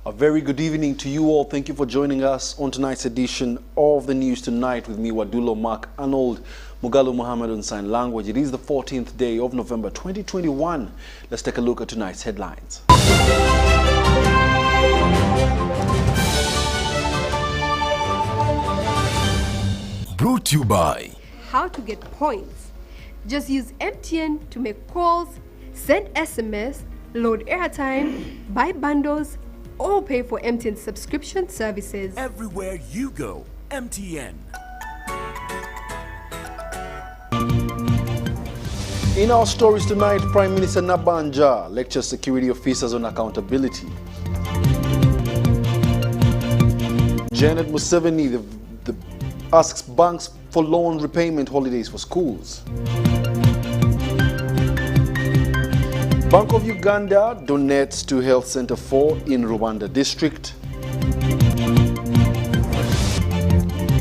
A very good evening to you all. Thank you for joining us on tonight's edition of the News Tonight with me, Wadulo Mark Arnold, Mugalu Muhammad on Sign Language. It is the 14th day of November 2021. Let's take a look at tonight's headlines. Brought to you by How to get points. Just use MTN to make calls, send SMS, load airtime, buy bundles, or pay for MTN subscription services. Everywhere you go, MTN. In our stories tonight, Prime Minister Nabanja lectures security officers on accountability. Janet Museveni asks banks for loan repayment holidays for schools. Bank of Uganda donates to Health Center 4 in Rwanda district.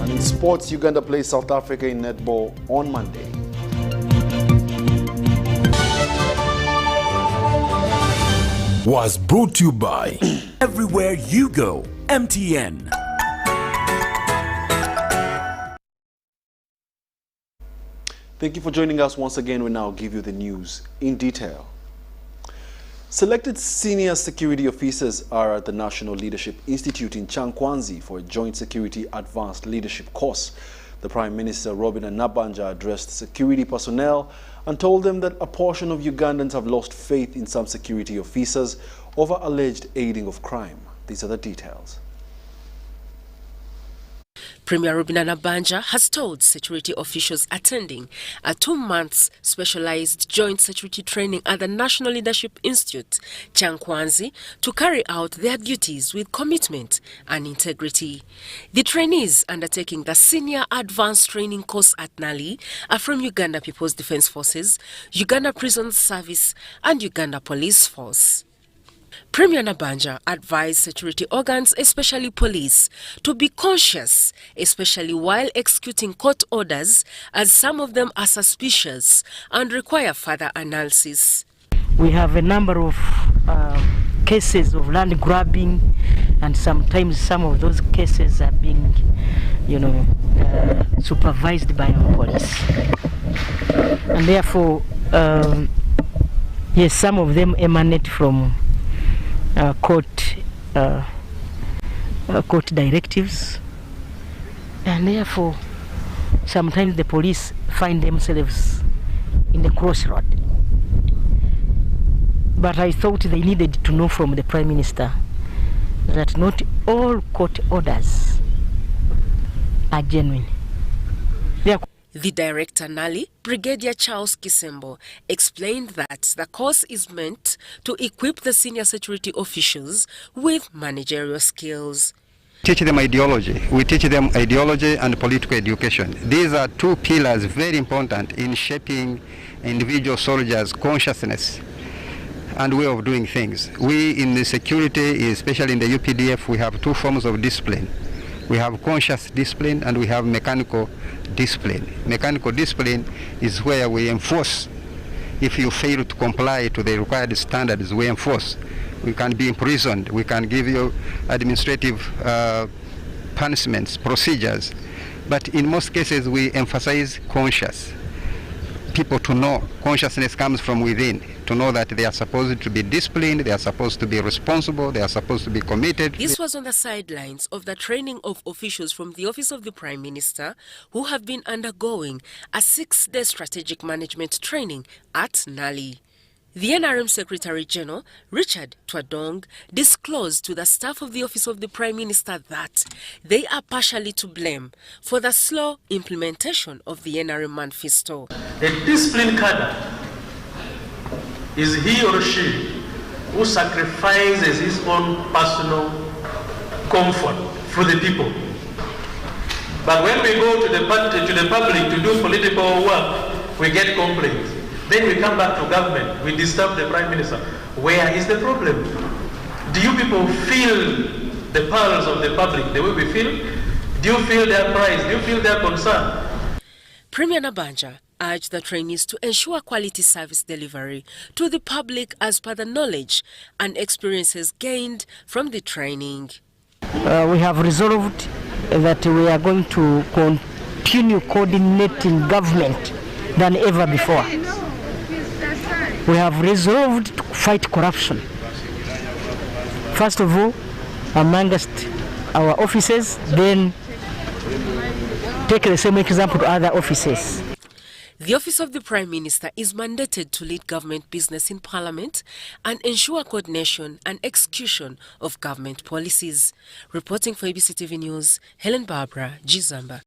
And in sports, Uganda plays South Africa in netball on Monday. Was brought to you by Everywhere you go, MTN. Thank you for joining us once again. We now give you the news in detail. Selected senior security officers are at the National Leadership Institute in Chankwanzi for a joint security advanced leadership course. The Prime Minister, Robin Nabanja, addressed security personnel and told them that a portion of Ugandans have lost faith in some security officers over alleged aiding of crime. These are the details. Premier Robin Nabanja has told security officials attending a 2-month specialized joint security training at the National Leadership Institute, Chankwanzi, to carry out their duties with commitment and integrity. The trainees undertaking the Senior Advanced Training course at Nali are from Uganda People's Defence Forces, Uganda Prison Service and Uganda Police Force. Premier Nabanja advised security organs, especially police, to be conscious, especially while executing court orders, as some of them are suspicious and require further analysis. We have a number of cases of land grabbing, and sometimes some of those cases are being, supervised by our police. And therefore, yes, some of them emanate from court directives, and therefore sometimes the police find themselves in the crossroad. But I thought they needed to know from the Prime Minister that not all court orders are genuine. The director, Nali, Brigadier Charles Kisembo, explained that the course is meant to equip the senior security officials with managerial skills. Teach them ideology. We teach them ideology and political education. These are two pillars very important in shaping individual soldiers' consciousness and way of doing things. We in the security, especially in the UPDF, we have two forms of discipline. We have conscious discipline and we have mechanical discipline. Mechanical discipline is where we enforce. If you fail to comply to the required standards, we enforce. We can be imprisoned. We can give you administrative punishments, procedures. But in most cases, we emphasize conscious. People to know consciousness comes from within, to know that they are supposed to be disciplined, they are supposed to be responsible, they are supposed to be committed. This was on the sidelines of the training of officials from the Office of the Prime Minister who have been undergoing a 6-day strategic management training at Nali. The NRM Secretary General, Richard Twadong, disclosed to the staff of the Office of the Prime Minister that they are partially to blame for the slow implementation of the NRM manifesto. A disciplined cadre is he or she who sacrifices his own personal comfort for the people. But when we go to the public to do political work, we get complaints. Then we come back to government, we disturb the Prime Minister. Where is the problem? Do you people feel the pulse of the public the way we feel? Do you feel their pride? Do you feel their concern? Premier Nabanja urged the trainees to ensure quality service delivery to the public as per the knowledge and experiences gained from the training. We have resolved that we are going to continue coordinating government than ever before. We have resolved to fight corruption. First of all, amongst our offices, then take the same example to other offices. The Office of the Prime Minister is mandated to lead government business in Parliament and ensure coordination and execution of government policies. Reporting for ABC TV News, Helen Barbara, Gizamba.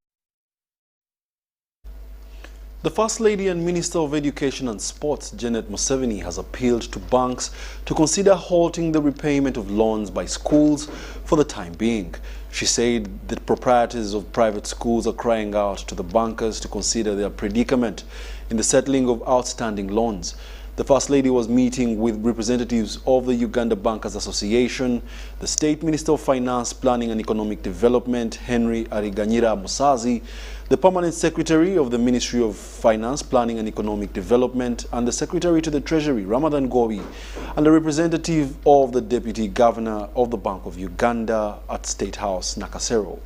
The First Lady and Minister of Education and Sports, Janet Museveni, has appealed to banks to consider halting the repayment of loans by schools for the time being. She said that proprietors of private schools are crying out to the bankers to consider their predicament in the settling of outstanding loans. The First Lady was meeting with representatives of the Uganda Bankers Association, the State Minister of Finance, Planning and Economic Development, Henry Ariganyira Musazi, the Permanent Secretary of the Ministry of Finance, Planning and Economic Development, and the Secretary to the Treasury, Ramadan Gobi, and a representative of the Deputy Governor of the Bank of Uganda at State House, Nakasero.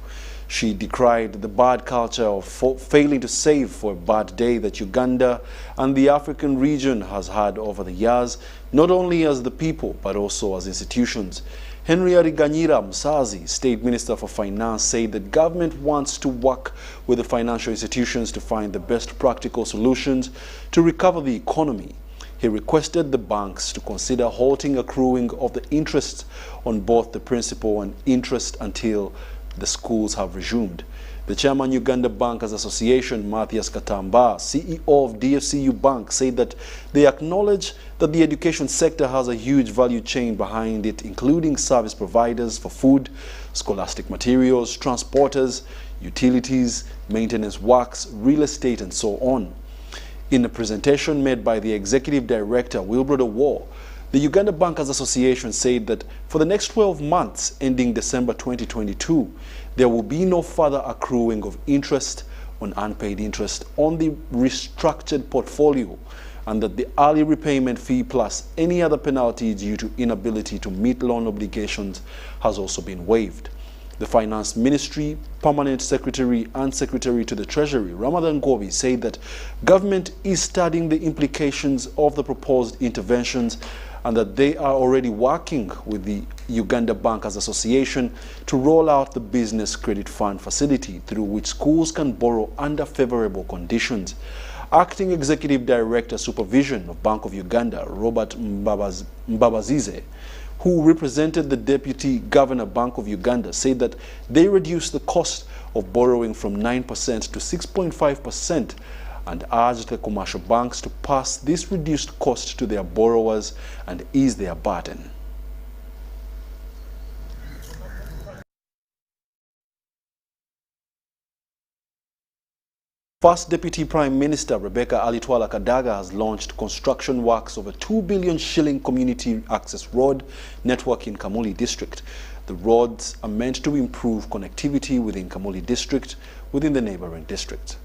She decried the bad culture of failing to save for a bad day that Uganda and the African region has had over the years, not only as the people, but also as institutions. Henry Ariganyira Musazi, State Minister for Finance, said that government wants to work with the financial institutions to find the best practical solutions to recover the economy. He requested the banks to consider halting accruing of the interest on both the principal and interest until the schools have resumed. The chairman Uganda Bankers Association, Matthias Katamba, CEO of DFCU Bank, said that they acknowledge that the education sector has a huge value chain behind it, including service providers for food, scholastic materials, transporters, utilities, maintenance works, real estate, and so on. In a presentation made by the Executive Director, Wilbrod War, the Uganda Bankers Association said that for the next 12 months, ending December 2022, there will be no further accruing of interest on unpaid interest on the restructured portfolio, and that the early repayment fee plus any other penalty due to inability to meet loan obligations has also been waived. The Finance Ministry, Permanent Secretary and Secretary to the Treasury, Ramadan Gobi, said that government is studying the implications of the proposed interventions and that they are already working with the Uganda Bankers Association to roll out the Business Credit Fund facility through which schools can borrow under favorable conditions. Acting Executive Director Supervision of Bank of Uganda, Robert Mbabazize, who represented the Deputy Governor Bank of Uganda, said that they reduced the cost of borrowing from 9% to 6.5% and urged the commercial banks to pass this reduced cost to their borrowers and ease their burden. First Deputy Prime Minister Rebecca Alitwala Kadaga has launched construction works of a 2 billion shilling community access road network in Kamuli district. The roads are meant to improve connectivity within Kamuli district within the neighboring district.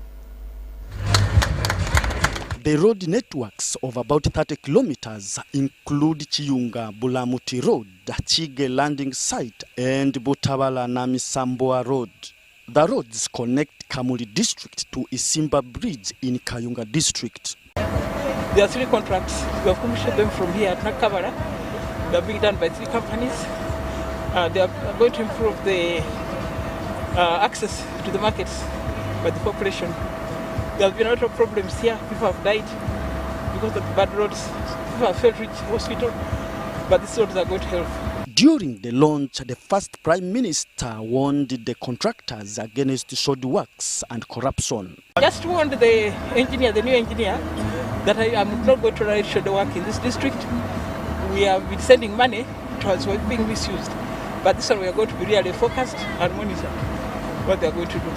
The road networks of about 30 kilometers include Chiyunga Bulamuti Road, Chige Landing Site, and Butabala Namisamboa Road. The roads connect Kamuli district to Isimba Bridge in Kayunga district. There are 3 contracts. We have commissioned them from here at Nakabara. They are being done by 3 companies. They are going to improve the access to the markets by the population. There have been a lot of problems here. People have died because of the bad roads. People have failed to reach hospital, but these roads are going to help. During the launch, the first Prime Minister warned the contractors against shoddy works and corruption. I just warned the engineer, the new engineer, that I am not going to write shoddy work in this district. We have been sending money, it was being misused. But this one we are going to be really focused and monitor what they are going to do.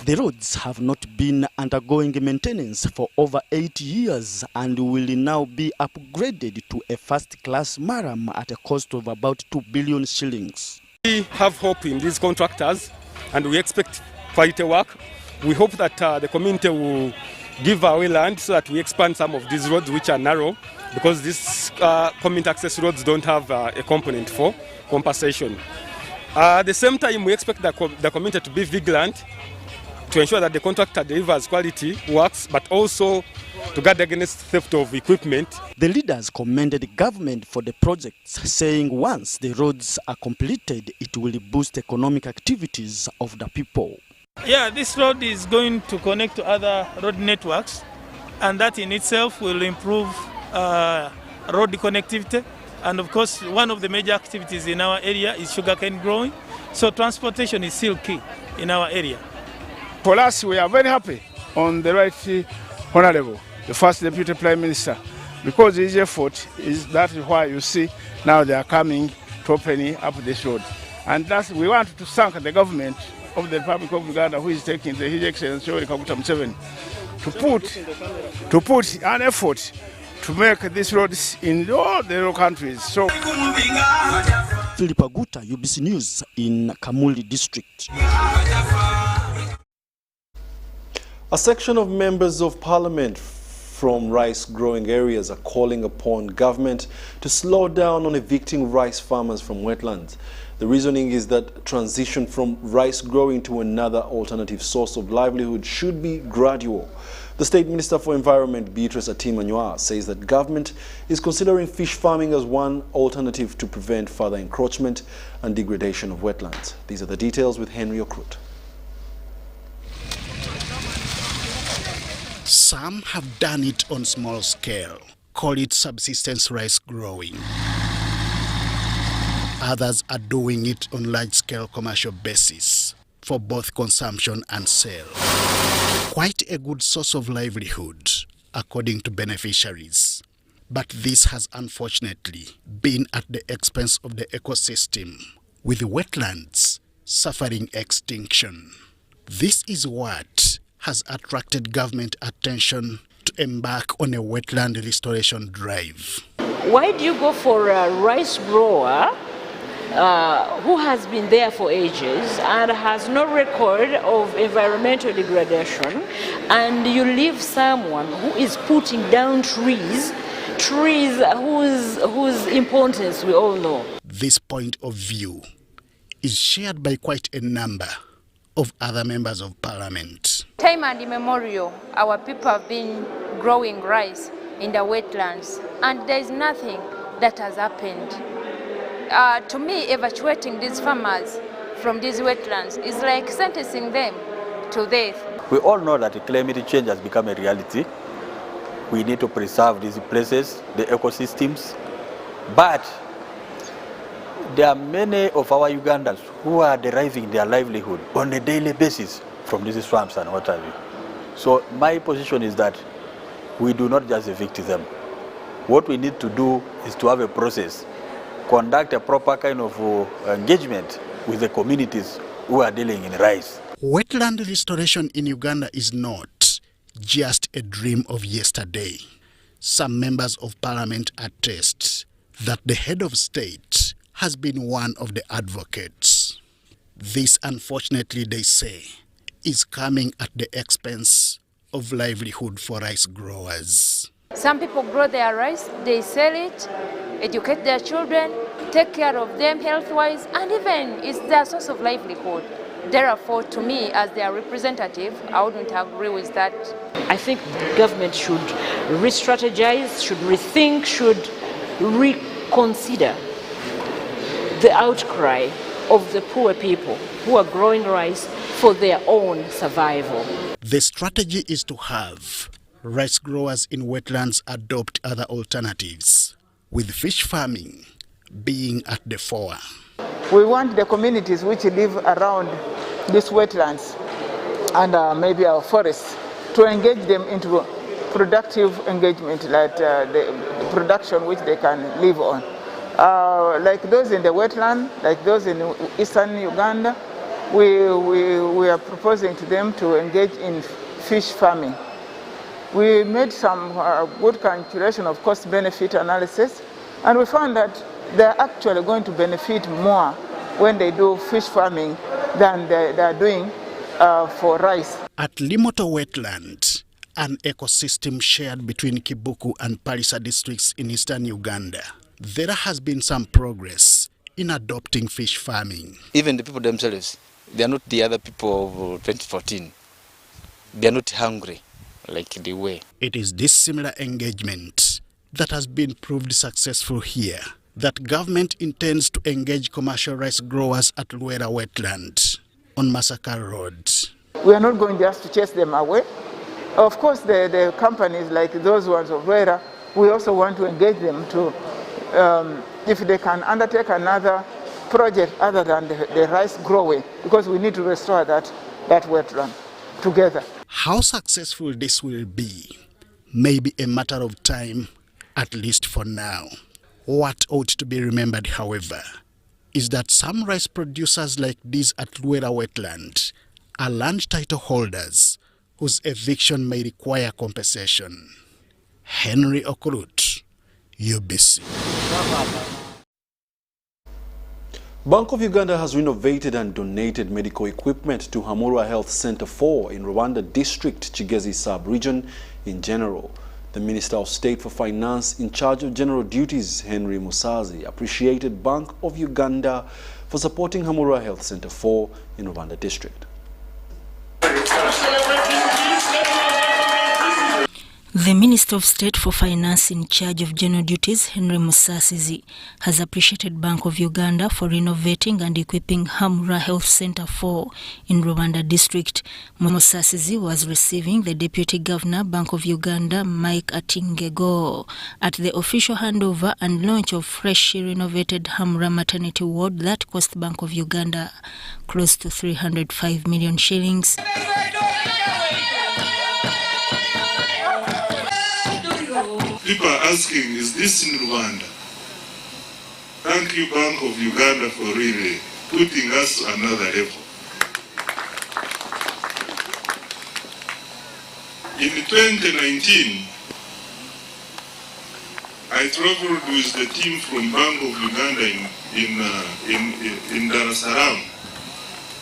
The roads have not been undergoing maintenance for over 8 years and will now be upgraded to a first-class maram at a cost of about 2 billion shillings. We have hope in these contractors and we expect quality work. We hope that the community will give away land so that we expand some of these roads which are narrow, because these community access roads don't have a component for compensation. At the same time, we expect the community to be vigilant to ensure that the contractor delivers quality works, but also to guard against theft of equipment. The leaders commended the government for the projects, saying once the roads are completed, it will boost economic activities of the people. Yeah, this road is going to connect to other road networks, and that in itself will improve road connectivity. And of course, one of the major activities in our area is sugarcane growing, so transportation is still key in our area. For us, we are very happy on the right honorable, the first Deputy Prime Minister, because his effort is that why you see now they are coming to opening up this road. And that's, we want to thank the government of the Republic of Uganda, who is taking the His Excellency Kaguta Museveni to put an effort to make these roads in all the other countries. So, Philip Aguta, UBC News in Kamuli District. A section of members of parliament from rice-growing areas are calling upon government to slow down on evicting rice farmers from wetlands. The reasoning is that transition from rice growing to another alternative source of livelihood should be gradual. The State Minister for Environment, Beatrice Atimanywa, says that government is considering fish farming as one alternative to prevent further encroachment and degradation of wetlands. These are the details with Henry Okrut. Some have done it on small scale, call it subsistence rice growing. Others are doing it on large-scale commercial basis for both consumption and sale. Quite a good source of livelihood, according to beneficiaries. But this has unfortunately been at the expense of the ecosystem, with wetlands suffering extinction. This is what has attracted government attention to embark on a wetland restoration drive. Why do you go for a rice grower who has been there for ages and has no record of environmental degradation, and you leave someone who is putting down trees whose importance we all know? This point of view is shared by quite a number of other members of parliament. Time and immemorial, our people have been growing rice in the wetlands, and there is nothing that has happened. To me, evacuating these farmers from these wetlands is like sentencing them to death. We all know that climate change has become a reality. We need to preserve these places, the ecosystems, but there are many of our Ugandans who are deriving their livelihood on a daily basis from these swamps and what have you. So my position is that we do not just evict them. What we need to do is to have a process, conduct a proper kind of engagement with the communities who are dealing in rice. Wetland restoration in Uganda is not just a dream of yesterday. Some members of parliament attest that the head of state has been one of the advocates. This, unfortunately, they say, is coming at the expense of livelihood for rice growers. Some people grow their rice, they sell it, educate their children, take care of them health-wise, and even it's their source of livelihood. Therefore, to me, as their representative, I wouldn't agree with that. I think the government should re-strategize, should rethink, should reconsider the outcry of the poor people who are growing rice for their own survival. The strategy is to have rice growers in wetlands adopt other alternatives, with fish farming being at the fore. We want the communities which live around these wetlands and maybe our forests to engage them into productive engagement, like the production which they can live on. Like those in the wetland, like those in eastern Uganda, we are proposing to them to engage in fish farming. We made some good calculation of cost-benefit analysis, and we found that they're actually going to benefit more when they do fish farming than they are doing for rice. At Limoto Wetland, an ecosystem shared between Kibuku and Parisa districts in eastern Uganda, there has been some progress in adopting fish farming. Even the people themselves, they are not the other people of 2014. They are not hungry like they were. It is this similar engagement that has been proved successful here, that government intends to engage commercial rice growers at Luera Wetland on Massacre Road. We are not going just to chase them away. Of course, the companies like those ones of Luera, we also want to engage them to, if they can undertake another project other than the rice growing, because we need to restore that wetland together. How successful this will be may be a matter of time, at least for now. What ought to be remembered, however, is that some rice producers like these at Luera Wetland are land title holders whose eviction may require compensation. Henry Okurut, UBC. Bank of Uganda has renovated and donated medical equipment to Hamura Health Center 4 in Rwanda District, Kigezi Sub-Region in general. The Minister of State for Finance in charge of general duties, Henry Musazi, appreciated Bank of Uganda for supporting Hamura Health Center 4 in Rwanda District. The Minister of State for Finance in charge of general duties, Henry Musazi, has appreciated Bank of Uganda for renovating and equipping Hamura Health Center 4 in Rwanda District. Musazi was receiving the Deputy Governor, Bank of Uganda, Mike Atingego, at the official handover and launch of freshly renovated Hamura Maternity Ward that cost Bank of Uganda close to 305 million shillings. People are asking, is this in Rwanda? Thank you, Bank of Uganda, for really putting us to another level. In 2019, I traveled with the team from Bank of Uganda in Dar es Salaam.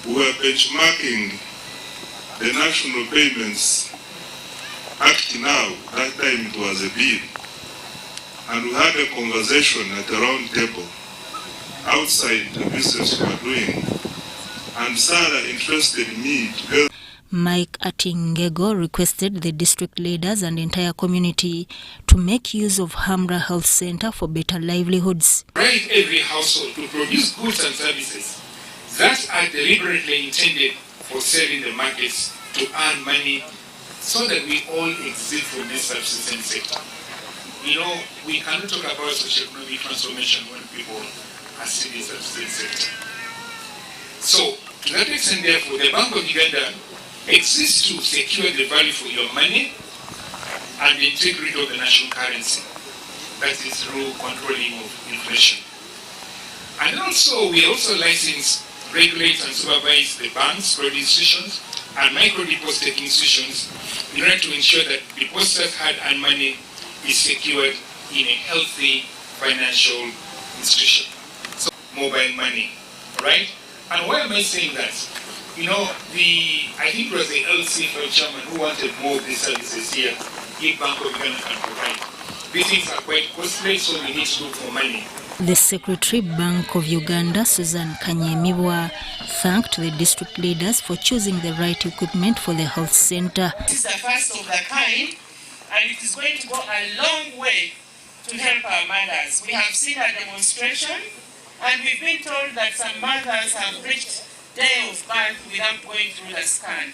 We were benchmarking the National Payments Act now. That time it was a bill. And we had a conversation at a round table outside the business we were doing. And Sarah interested me together. Mike Atingego requested the district leaders and entire community to make use of Hamura Health Center for better livelihoods. Right, every household to produce goods and services that are deliberately intended for selling the markets to earn money so that we all exit from this subsistence sector. You know, we cannot talk about socio-economic transformation when people are still in the subsistence sector. So, to that extent, therefore, the Bank of Uganda exists to secure the value for your money and the integrity of the national currency. That is through controlling of inflation. And also, we also license, regulate and supervise the banks, credit institutions, and micro-deposit institutions in order to ensure that depositors' hard-earned money is secured in a healthy financial institution. So, mobile money, right? And why am I saying that? You know, I think it was the LC for chairman who wanted more of these services here, if Bank of Uganda can provide. These things are quite costly, so we need to look for money. The Secretary, Bank of Uganda, Susan Kanyemibwa, thanked the district leaders for choosing the right equipment for the health center. This is the first of the kind, and it is going to go a long way to help our mothers. We have seen a demonstration, and we've been told that some mothers have reached day of birth without going through the scan.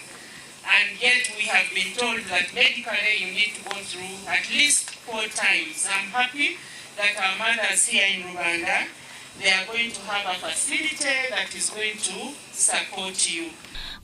And yet we have been told that medically you need to go through at least 4 times. I'm happy that our mothers here in Uganda, they are going to have a facility that is going to support you.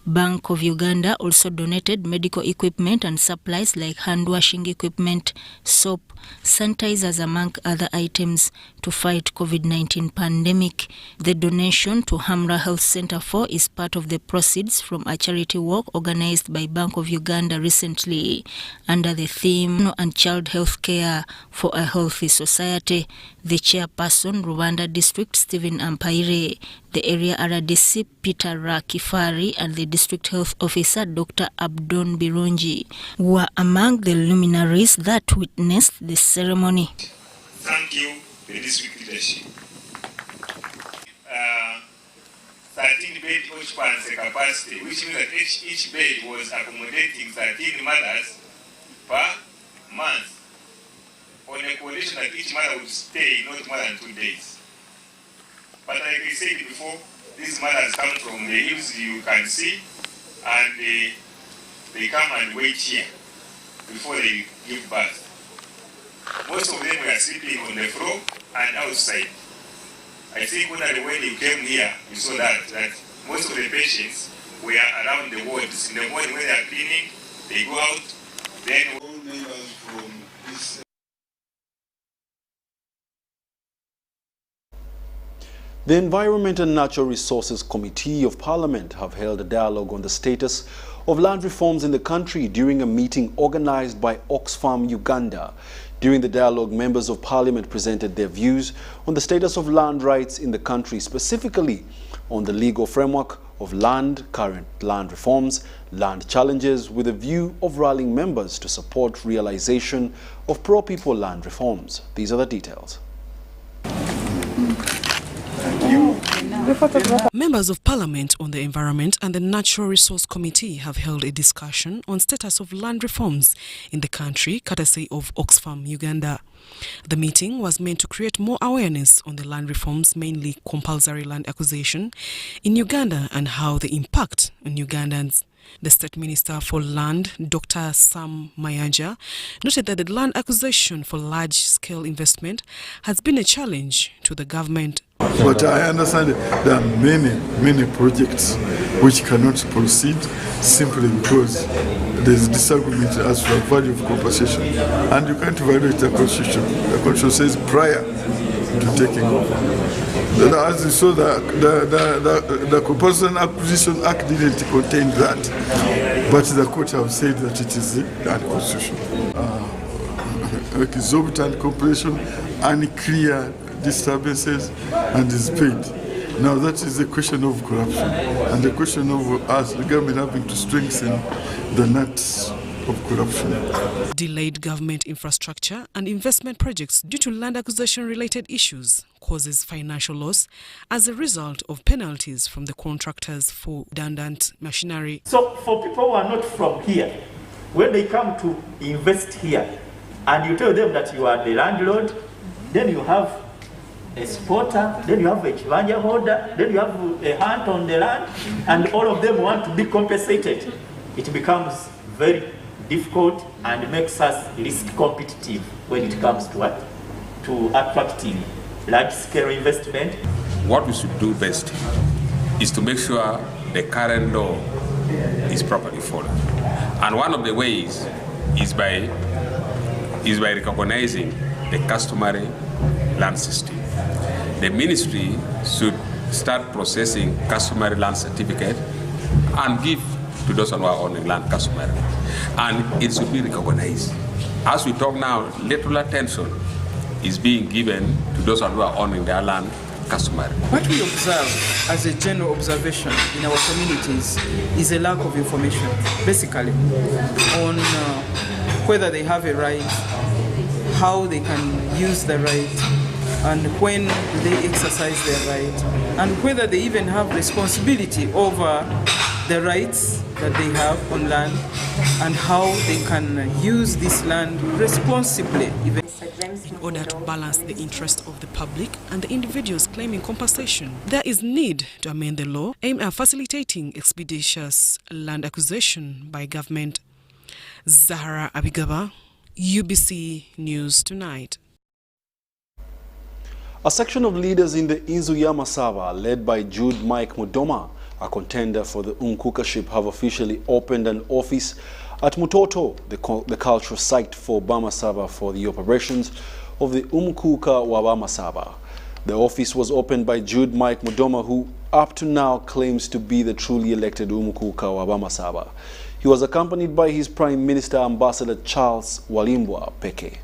Bank of Uganda also donated medical equipment and supplies like hand washing equipment, soap, sanitizers among other items to fight COVID-19 pandemic. The donation to Hamra Health Center 4 is part of the proceeds from a charity walk organized by Bank of Uganda recently under the theme and child health care for a healthy society. The chairperson, Rwanda District, Stephen Ampaire, the area RDC, Peter Rakifari, and the district health officer, Dr. Abdon Birungi, were among the luminaries that witnessed the ceremony. Thank you, the district leadership. 13 bed occupancy capacity, which means that each bed was accommodating 13 mothers per month, on a condition that each mother would stay not more than 2 days. But like I said before, these mothers come from the hills you can see, and they come and wait here before they give birth. Most of them were sleeping on the floor and outside. I think when you came here, you saw that most of the patients were around the wards. In the morning when they are cleaning, they go out, then all neighbors from this. The Environment and Natural Resources Committee of Parliament have held a dialogue on the status of land reforms in the country during a meeting organized by Oxfam Uganda. During the dialogue, members of Parliament presented their views on the status of land rights in the country, specifically on the legal framework of land, current land reforms, land challenges, with a view of rallying members to support realization of pro-people land reforms. These are the details. Members of Parliament on the Environment and the Natural Resource Committee have held a discussion on status of land reforms in the country, courtesy of Oxfam Uganda. The meeting was meant to create more awareness on the land reforms, mainly compulsory land acquisition, in Uganda and how they impact on Ugandans. The State Minister for Land, Dr. Sam Mayanja, noted that the land acquisition for large-scale investment has been a challenge to the government. But I understand there are many projects which cannot proceed simply because there is disagreement as to the value of compensation. And you can't violate the Constitution. The Constitution says prior to taking over. As you saw, the Compulsory Acquisition Act didn't contain that, but the court have said that it is unconstitutional. Exorbitant compensation, unclear disturbances, and is paid. Now that is a question of corruption, and the question of us, the government, having to strengthen the nuts of corruption. Delayed government infrastructure and investment projects due to land acquisition-related issues causes financial loss as a result of penalties from the contractors for redundant machinery. So for people who are not from here, when they come to invest here, and you tell them that you are the landlord, then you have a spotter, then you have a chivanja holder, then you have a hunt on the land, and all of them want to be compensated. It becomes very difficult and makes us risk competitive when it comes to what? To attracting large-scale investment. What we should do best is to make sure the current law is properly followed. And one of the ways is by recognizing the customary land system. The ministry should start processing customary land certificate and give to those who are owning land customary. And it should be recognized. As we talk now, little attention is being given to those who are owning their land customary. What we observe as a general observation in our communities is a lack of information, basically, on whether they have a right, how they can use the right, and when they exercise their right, and whether they even have responsibility over the rights that they have on land, and how they can use this land responsibly. In order to balance the interest of the public and the individuals claiming compensation, there is need to amend the law aimed at facilitating expeditious land acquisition by government. Zahara Abigaba, UBC News Tonight. A section of leaders in the Inzuyama Sava, led by Jude Mike Mudoma, a contender for the Unkuka ship, have officially opened an office at Mutoto, the cultural site for Bamasaba for the operations of the Umkuka wa Bamasaba. The office was opened by Jude Mike Mudoma, who up to now claims to be the truly elected Umkuka wa Bamasaba. He was accompanied by his Prime Minister, Ambassador Charles Walimbwa Peke.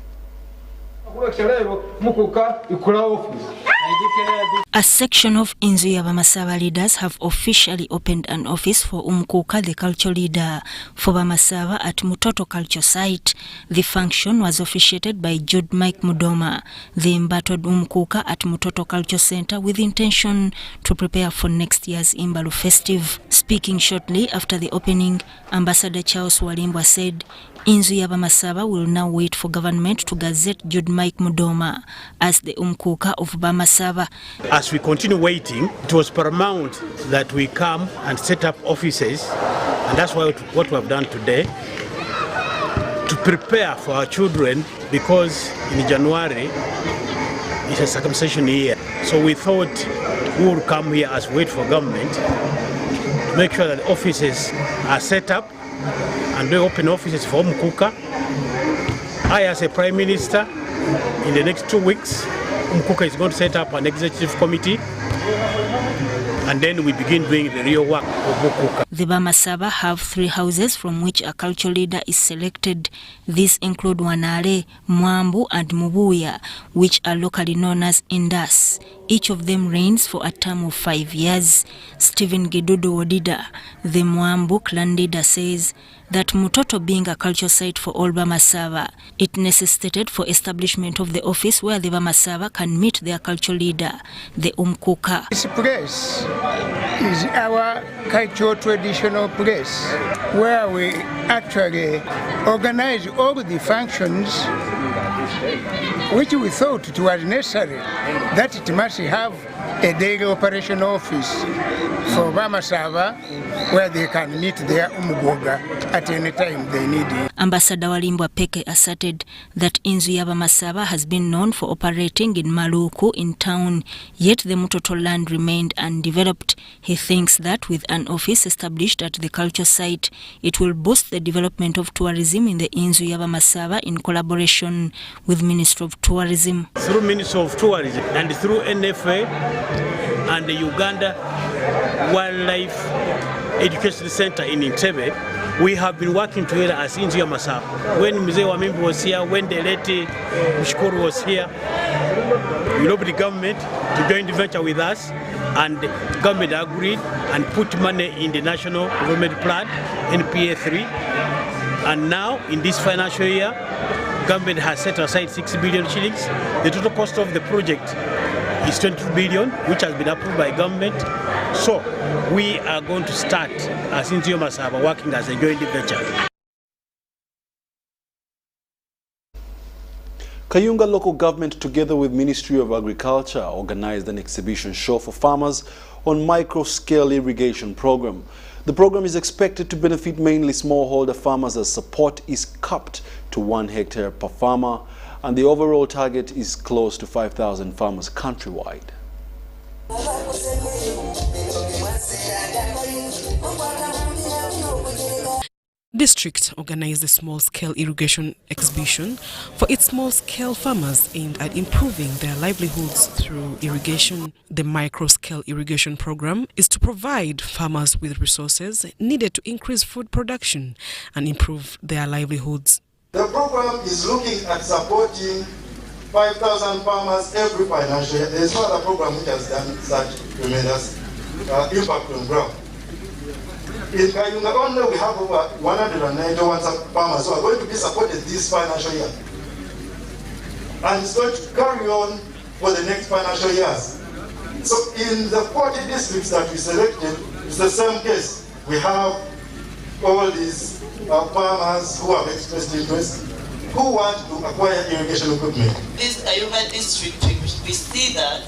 A section of Inzu Bamasaba leaders have officially opened an office for Umkuka, the culture leader, for Bamasaba at Mutoto culture site. The function was officiated by Jude Mike Mudoma. They embattled Umkuka at Mutoto Culture Center with intention to prepare for next year's Imbalu festive. Speaking shortly after the opening, Ambassador Charles Walimbwa said Inzu Bamasaba will now wait for government to gazette Jude Mike Mudoma as the Umkuka of Bamasaba. As we continue waiting, it was paramount that we come and set up offices, and that's what we have done today, to prepare for our children, because in January it's a circumcision year. So we thought we would come here as wait for government to make sure that offices are set up, and we open offices for Umkuka. I, as a Prime Minister, in the next 2 weeks, Umkuka is going to set up an executive committee, and then we begin doing the real work of Umkuka. The Bamasaba have 3 houses from which a cultural leader is selected. These include Wanale, Mwambu and Mubuya, which are locally known as Indas. Each of them reigns for a term of 5 years. Stephen Gidudu Wodida, the Mwambu clan leader, says that Mutoto being a culture site for all Bamasaba, it necessitated for establishment of the office where the Bamasaba can meet their cultural leader, the Umkuka. This place is our cultural traditional place where we actually organize all the functions which we thought it was necessary that it must have a daily operation office for Bamasaba where they can meet their Umgoga at any time they need it. Ambassador Walimbwa Peke asserted that Inzu Bamasaba has been known for operating in Maluku in town, yet the Mutoto land remained undeveloped. He thinks that with an office established at the culture site, it will boost the development of tourism in the Inzu Bamasaba in collaboration with Ministry of Tourism. Through Ministry of Tourism and through NFA and the Uganda Wildlife Education Center in Entebbe, we have been working together as Inzu Bamasaba. When Mzee Wamimbi was here, when the late Mshukuru was here, we lobbied the government to join the venture with us, and the government agreed and put money in the National Development Plan, NPA 3. And now, in this financial year, government has set aside 6 billion shillings. The total cost of the project is 22 billion, which has been approved by government. So we are going to start as Inzu Bamasaba working as a joint venture. Kayunga local government, together with Ministry of Agriculture, organized an exhibition show for farmers on micro-scale irrigation program. The program is expected to benefit mainly smallholder farmers as support is capped to 1 hectare per farmer, and the overall target is close to 5,000 farmers countrywide. District organized a small-scale irrigation exhibition for its small-scale farmers aimed at improving their livelihoods through irrigation. The micro-scale irrigation program is to provide farmers with resources needed to increase food production and improve their livelihoods. The program is looking at supporting 5,000 farmers every financial year. There is no other program which has done such tremendous impact on ground. In Kayunga only we have over 191 farmers who are going to be supported this financial year. And it's going to carry on for the next financial years. So in the 40 districts that we selected, it's the same case. We have all these farmers who have expressed interest, who want to acquire irrigation equipment. This Kayunga district, we see that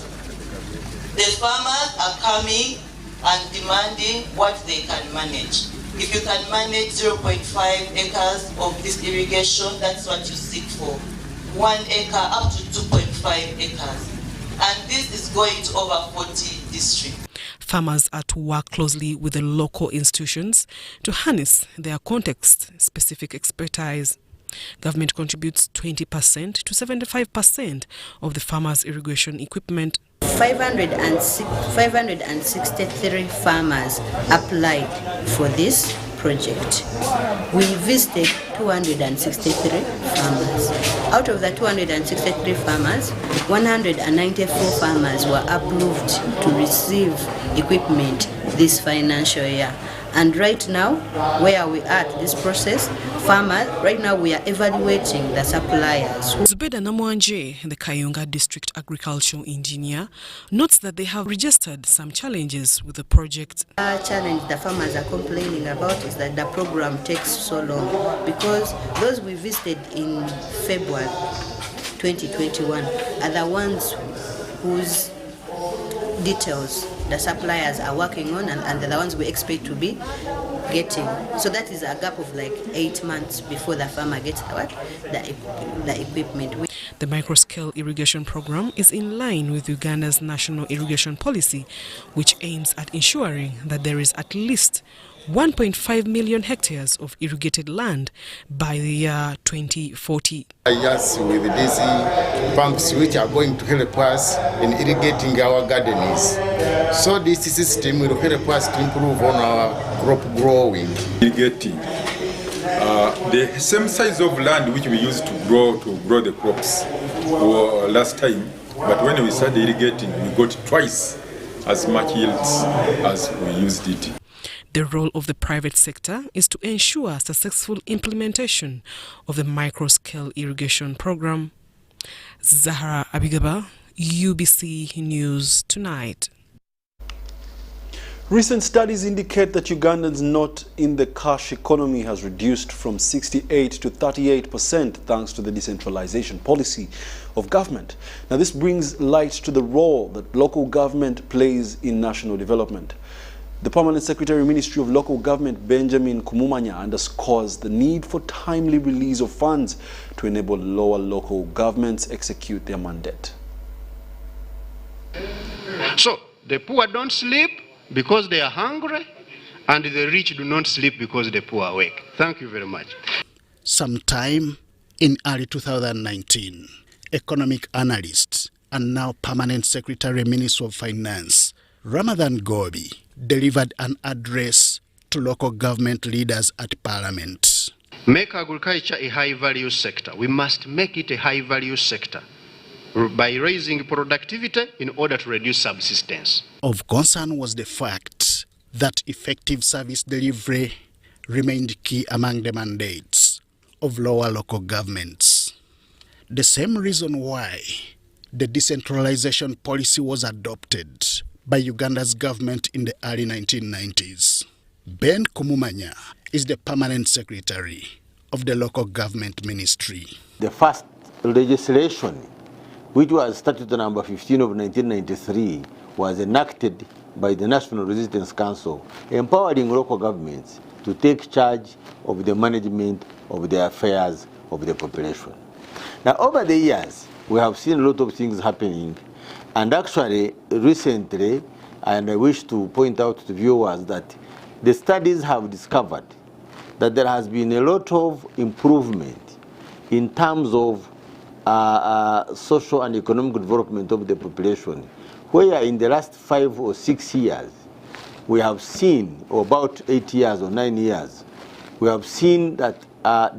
the farmers are coming and demanding what they can manage. If you can manage 0.5 acres of this irrigation, that's what you seek for. 1 acre up to 2.5 acres. And this is going to over 40 districts. Farmers are to work closely with the local institutions to harness their context-specific expertise. Government contributes 20% to 75% of the farmers' irrigation equipment. 563 farmers applied for this project. We visited 263 farmers. Out of the 263 farmers, 194 farmers were approved to receive equipment this financial year. And right now, where we are at this process, farmers, right now we are evaluating the suppliers. Zubeda Namwanje, the Kayunga District Agricultural Engineer, notes that they have registered some challenges with the project. Our challenge the farmers are complaining about is that the program takes so long, because those we visited in February 2021 are the ones whose details the suppliers are working on, and the ones we expect to be getting. So that is a gap of like 8 months before the farmer gets the equipment. The microscale irrigation program is in line with Uganda's national irrigation policy, which aims at ensuring that there is at least 1.5 million hectares of irrigated land by the year 2040. Yes, with these pumps which are going to help us in irrigating our gardens. So this system will help us to improve on our crop growing. Irrigating the same size of land which we used to grow the crops last time, but when we started irrigating, we got twice as much yields as we used it. The role of the private sector is to ensure successful implementation of the microscale irrigation program. Zahara Abigaba, UBC News Tonight. Recent studies indicate that Ugandans not in the cash economy has reduced from 68 to 38% thanks to the decentralization policy of government. Now, this brings light to the role that local government plays in national development. The Permanent Secretary, Ministry of Local Government, Benjamin Kumumanya, underscores the need for timely release of funds to enable lower local governments execute their mandate. So, the poor don't sleep because they are hungry, and the rich do not sleep because the poor are awake. Thank you very much. Sometime in early 2019, economic analyst and now Permanent Secretary, Minister of Finance, Ramadan Gobi, delivered an address to local government leaders at Parliament. Make agriculture a high-value sector. We must make it a high-value sector by raising productivity in order to reduce subsistence. Of concern was the fact that effective service delivery remained key among the mandates of lower local governments. The same reason why the decentralization policy was adopted by Uganda's government in the early 1990s. Ben Kumumanya is the Permanent Secretary of the Local Government Ministry. The first legislation, which was Statute number 15 of 1993, was enacted by the National Resistance Council, empowering local governments to take charge of the management of the affairs of the population. Now, over the years, we have seen a lot of things happening. And actually, recently, and I wish to point out to viewers that the studies have discovered that there has been a lot of improvement in terms of social and economic development of the population, where in the last 5 or 6 years, we have seen, or about 8 years or 9 years, we have seen that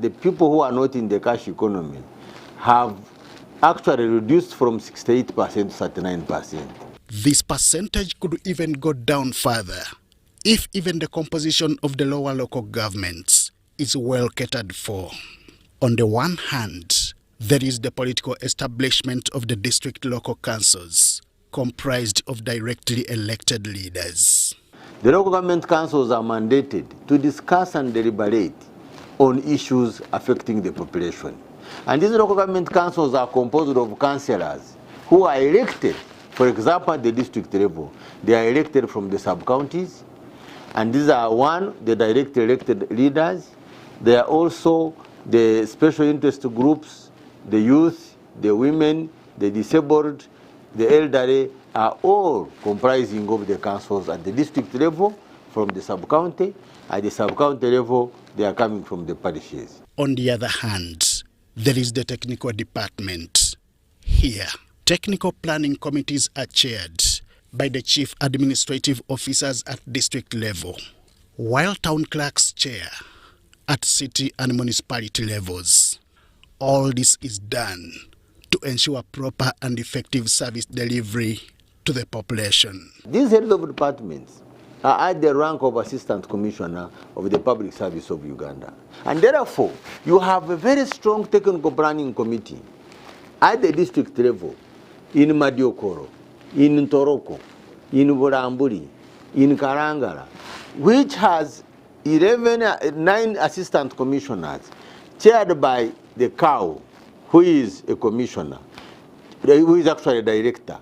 the people who are not in the cash economy have actually reduced from 68% to 39%. This percentage could even go down further if even the composition of the lower local governments is well catered for. On the one hand, there is the political establishment of the district local councils, comprised of directly elected leaders. The local government councils are mandated to discuss and deliberate on issues affecting the population. And these local government councils are composed of councillors who are elected, for example, at the district level. They are elected from the sub-counties, and these are the directly elected leaders. They are also the special interest groups, the youth, the women, the disabled, the elderly are all comprising of the councils at the district level from the sub-county. At the sub-county level, they are coming from the parishes. On the other hand, there is the technical department. Here, technical planning committees are chaired by the chief administrative officers at district level, while town clerks chair at city and municipality levels. All this is done to ensure proper and effective service delivery to the population. These heads of departments are at the rank of Assistant Commissioner of the Public Service of Uganda. And therefore, you have a very strong technical planning committee at the district level in Madiokoro, in Ntoroko, in Buramburi, in Karangara, which has 9 assistant commissioners, chaired by the cow, who is a commissioner, who is actually a director,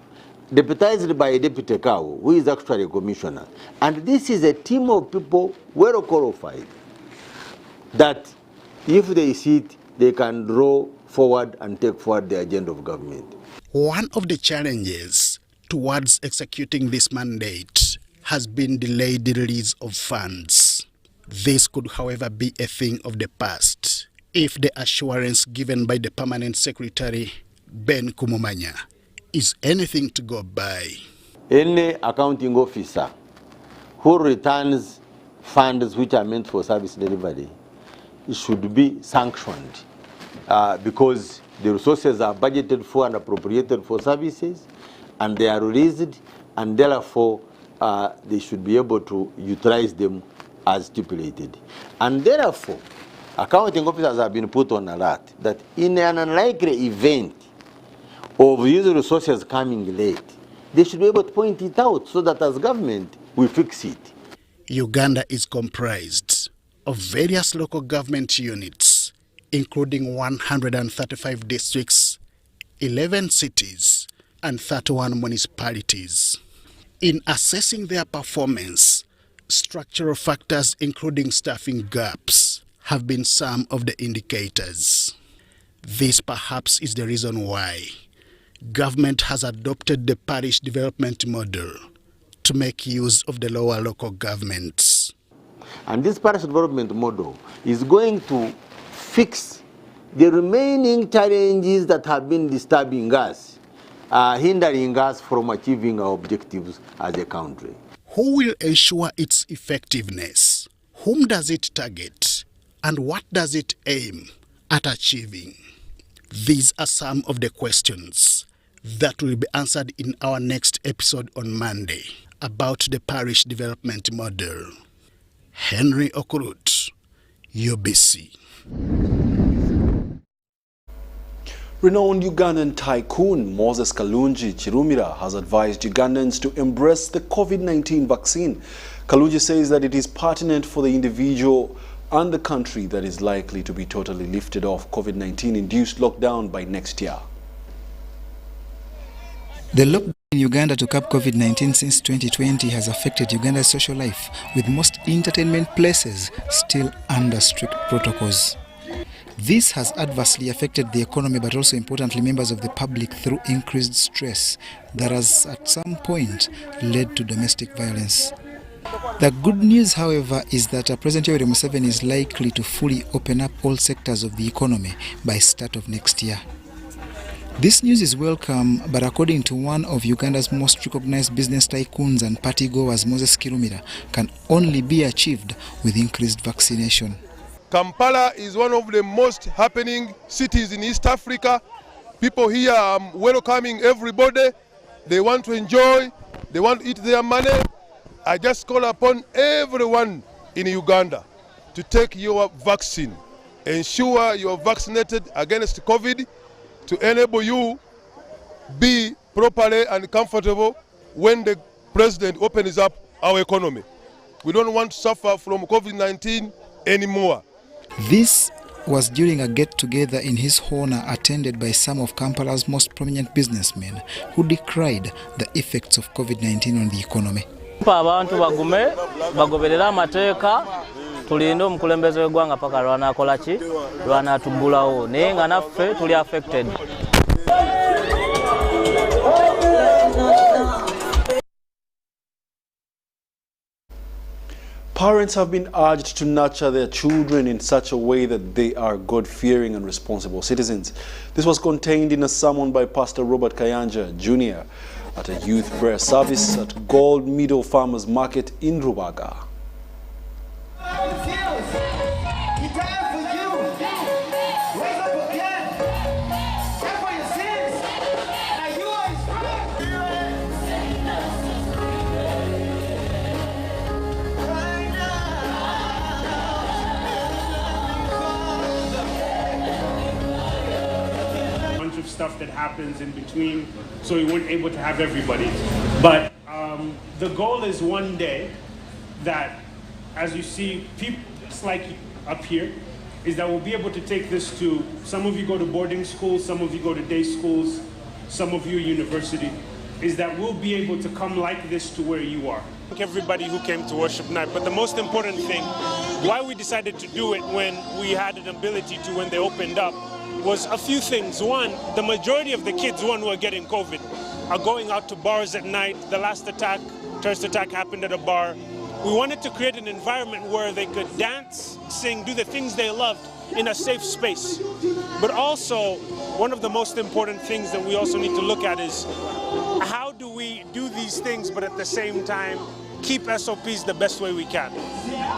deputized by a deputy cow, who is actually a commissioner. And this is a team of people well qualified that if they sit, they can draw forward and take forward the agenda of government. One of the challenges towards executing this mandate has been delayed release of funds. This could, however, be a thing of the past if the assurance given by the Permanent Secretary, Ben Kumumanya, is anything to go by. Any accounting officer who returns funds which are meant for service delivery should be sanctioned because the resources are budgeted for and appropriated for services, and they are released, and therefore they should be able to utilize them as stipulated. And therefore, accounting officers have been put on alert that in an unlikely event of these resources coming late, they should be able to point it out so that as government, we fix it. Uganda is comprised of various local government units, including 135 districts, 11 cities, and 31 municipalities. In assessing their performance, structural factors including staffing gaps have been some of the indicators. This perhaps is the reason why government has adopted the parish development model to make use of the lower local governments. And this parish development model is going to fix the remaining challenges that have been disturbing us, hindering us from achieving our objectives as a country. Who will ensure its effectiveness? Whom does it target? And what does it aim at achieving? These are some of the questions that will be answered in our next episode on Monday about the parish development model. Henry Okurut, UBC. Renowned Ugandan tycoon Moses Kalungi Chirumira has advised Ugandans to embrace the COVID-19 vaccine. Kalungi says that it is pertinent for the individual and the country that is likely to be totally lifted off COVID-19-induced lockdown by next year. The lockdown in Uganda to curb COVID-19 since 2020 has affected Uganda's social life, with most entertainment places still under strict protocols. This has adversely affected the economy, but also importantly members of the public through increased stress that has at some point led to domestic violence. The good news, however, is that President Yoweri Museveni is likely to fully open up all sectors of the economy by start of next year. This news is welcome, but according to one of Uganda's most recognized business tycoons and partygoers, Moses Kirumira, can only be achieved with increased vaccination. Kampala is one of the most happening cities in East Africa. People here are welcoming everybody. They want to enjoy, they want to eat their money. I just call upon everyone in Uganda to take your vaccine. Ensure you are vaccinated against COVID to enable you be properly and comfortable when the president opens up our economy. We don't want to suffer from COVID-19 anymore. This was during a get-together in his honor attended by some of Kampala's most prominent businessmen who decried the effects of COVID-19 on the economy. Abantu bagume bagoberera amateeka tulinde omukulembeze w'eggwanga paka lwanakola ki lwanatubbulawo naye nga naffe tuli affected. Parents have been urged to nurture their children in such a way that they are God-fearing and responsible citizens. This was contained in a sermon by Pastor Robert Kayanja Jr. at a youth prayer service at Gold Meadow Farmers Market in Rubaga. Stuff that happens in between, so we weren't able to have everybody. But the goal is one day that, as you see, people just like up here, is that we'll be able to take this to, some of you go to boarding schools, some of you go to day schools, some of you university, is that we'll be able to come like this to where you are. Thank everybody who came to worship night, but the most important thing, why we decided to do it when we had an ability to, when they opened up, was a few things. One, the majority of the kids, who are getting COVID, are going out to bars at night. The last attack, terrorist attack, happened at a bar. We wanted to create an environment where they could dance, sing, do the things they loved in a safe space. But also, one of the most important things that we also need to look at is how do we do these things, but at the same time, keep SOPs the best way we can.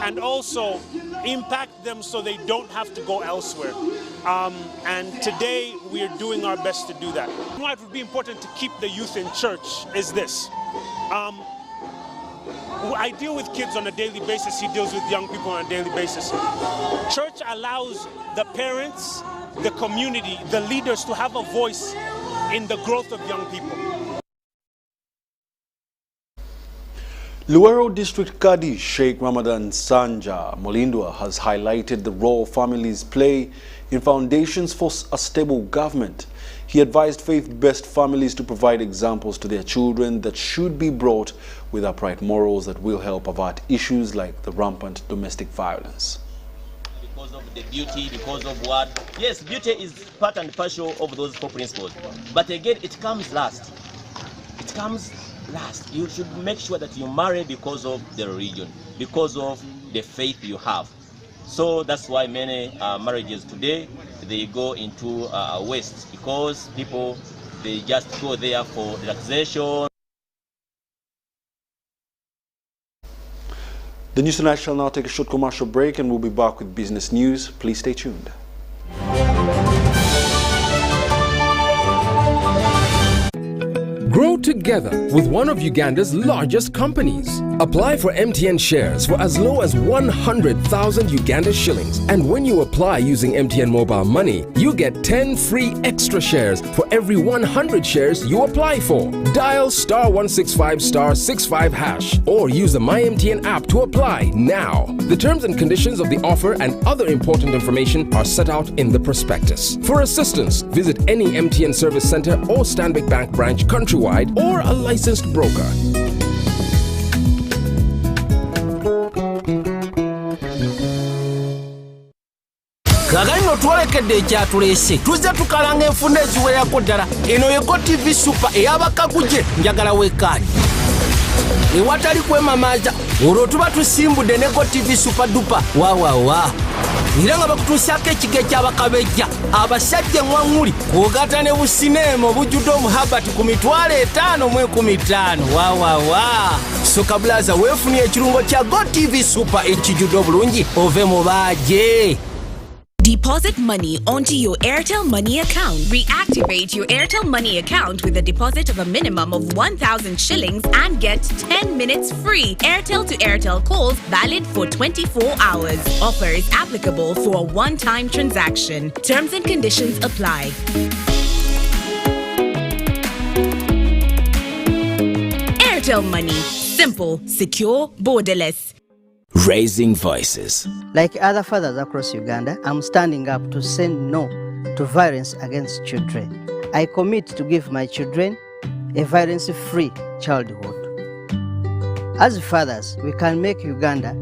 And also, impact them so they don't have to go elsewhere. And today we are doing our best to do that. Why it would be important to keep the youth in church is this. I deal with kids on a daily basis, he deals with young people on a daily basis. Church allows the parents, the community, the leaders to have a voice in the growth of young people. Luero District Kadi Sheikh Ramadan Sanja Molindwa has highlighted the role families play in foundations for a stable government. He advised faith-based families to provide examples to their children that should be brought with upright morals that will help avert issues like the rampant domestic violence. Because of the beauty, because of what? Yes, beauty is part and parcel of those four principles. But again, it comes last. It comes last. You should make sure that you marry because of the religion, because of the faith you have. So that's why many marriages today, they go into waste, because people, they just go there for relaxation. The News Tonight shall now take a short commercial break and we'll be back with business news. Please stay tuned. Grow together with one of Uganda's largest companies. Apply for MTN shares for as low as 100,000 Uganda shillings. And when you apply using MTN Mobile Money, you get 10 free extra shares for every 100 shares you apply for. Dial *165*65# or use the MyMTN app to apply now. The terms and conditions of the offer and other important information are set out in the prospectus. For assistance, visit any MTN service center or Stanbic Bank branch countrywide or a licensed broker. Kagano twalekedde ekyatulese tuzze tukalanga enfunda eziwerako ddala eno yego TV Super eyabakaguje njagala wekaani ewatali kwemamaaza olwo tuba tusimbudde nego TV Super dupa wawawa era nga bakutuusaako ekigo ekyabakabejja abasajja eŋŋwaŋŋuli kwogata ne busineema obujjudde omuhabati ku $5,015 wawawa soka bulaza weefunye ekirungo kya Go TV Super ekijjudde obulungi ove mu baaje. Deposit money onto your Airtel Money account. Reactivate your Airtel Money account with a deposit of a minimum of 1,000 shillings and get 10 minutes free Airtel to Airtel calls valid for 24 hours. Offers applicable for a one-time transaction. Terms and conditions apply. Airtel Money. Simple, secure, borderless. Raising voices. Like other fathers across Uganda, I'm standing up to say no to violence against children. I commit to give my children a violence-free childhood. As fathers, we can make Uganda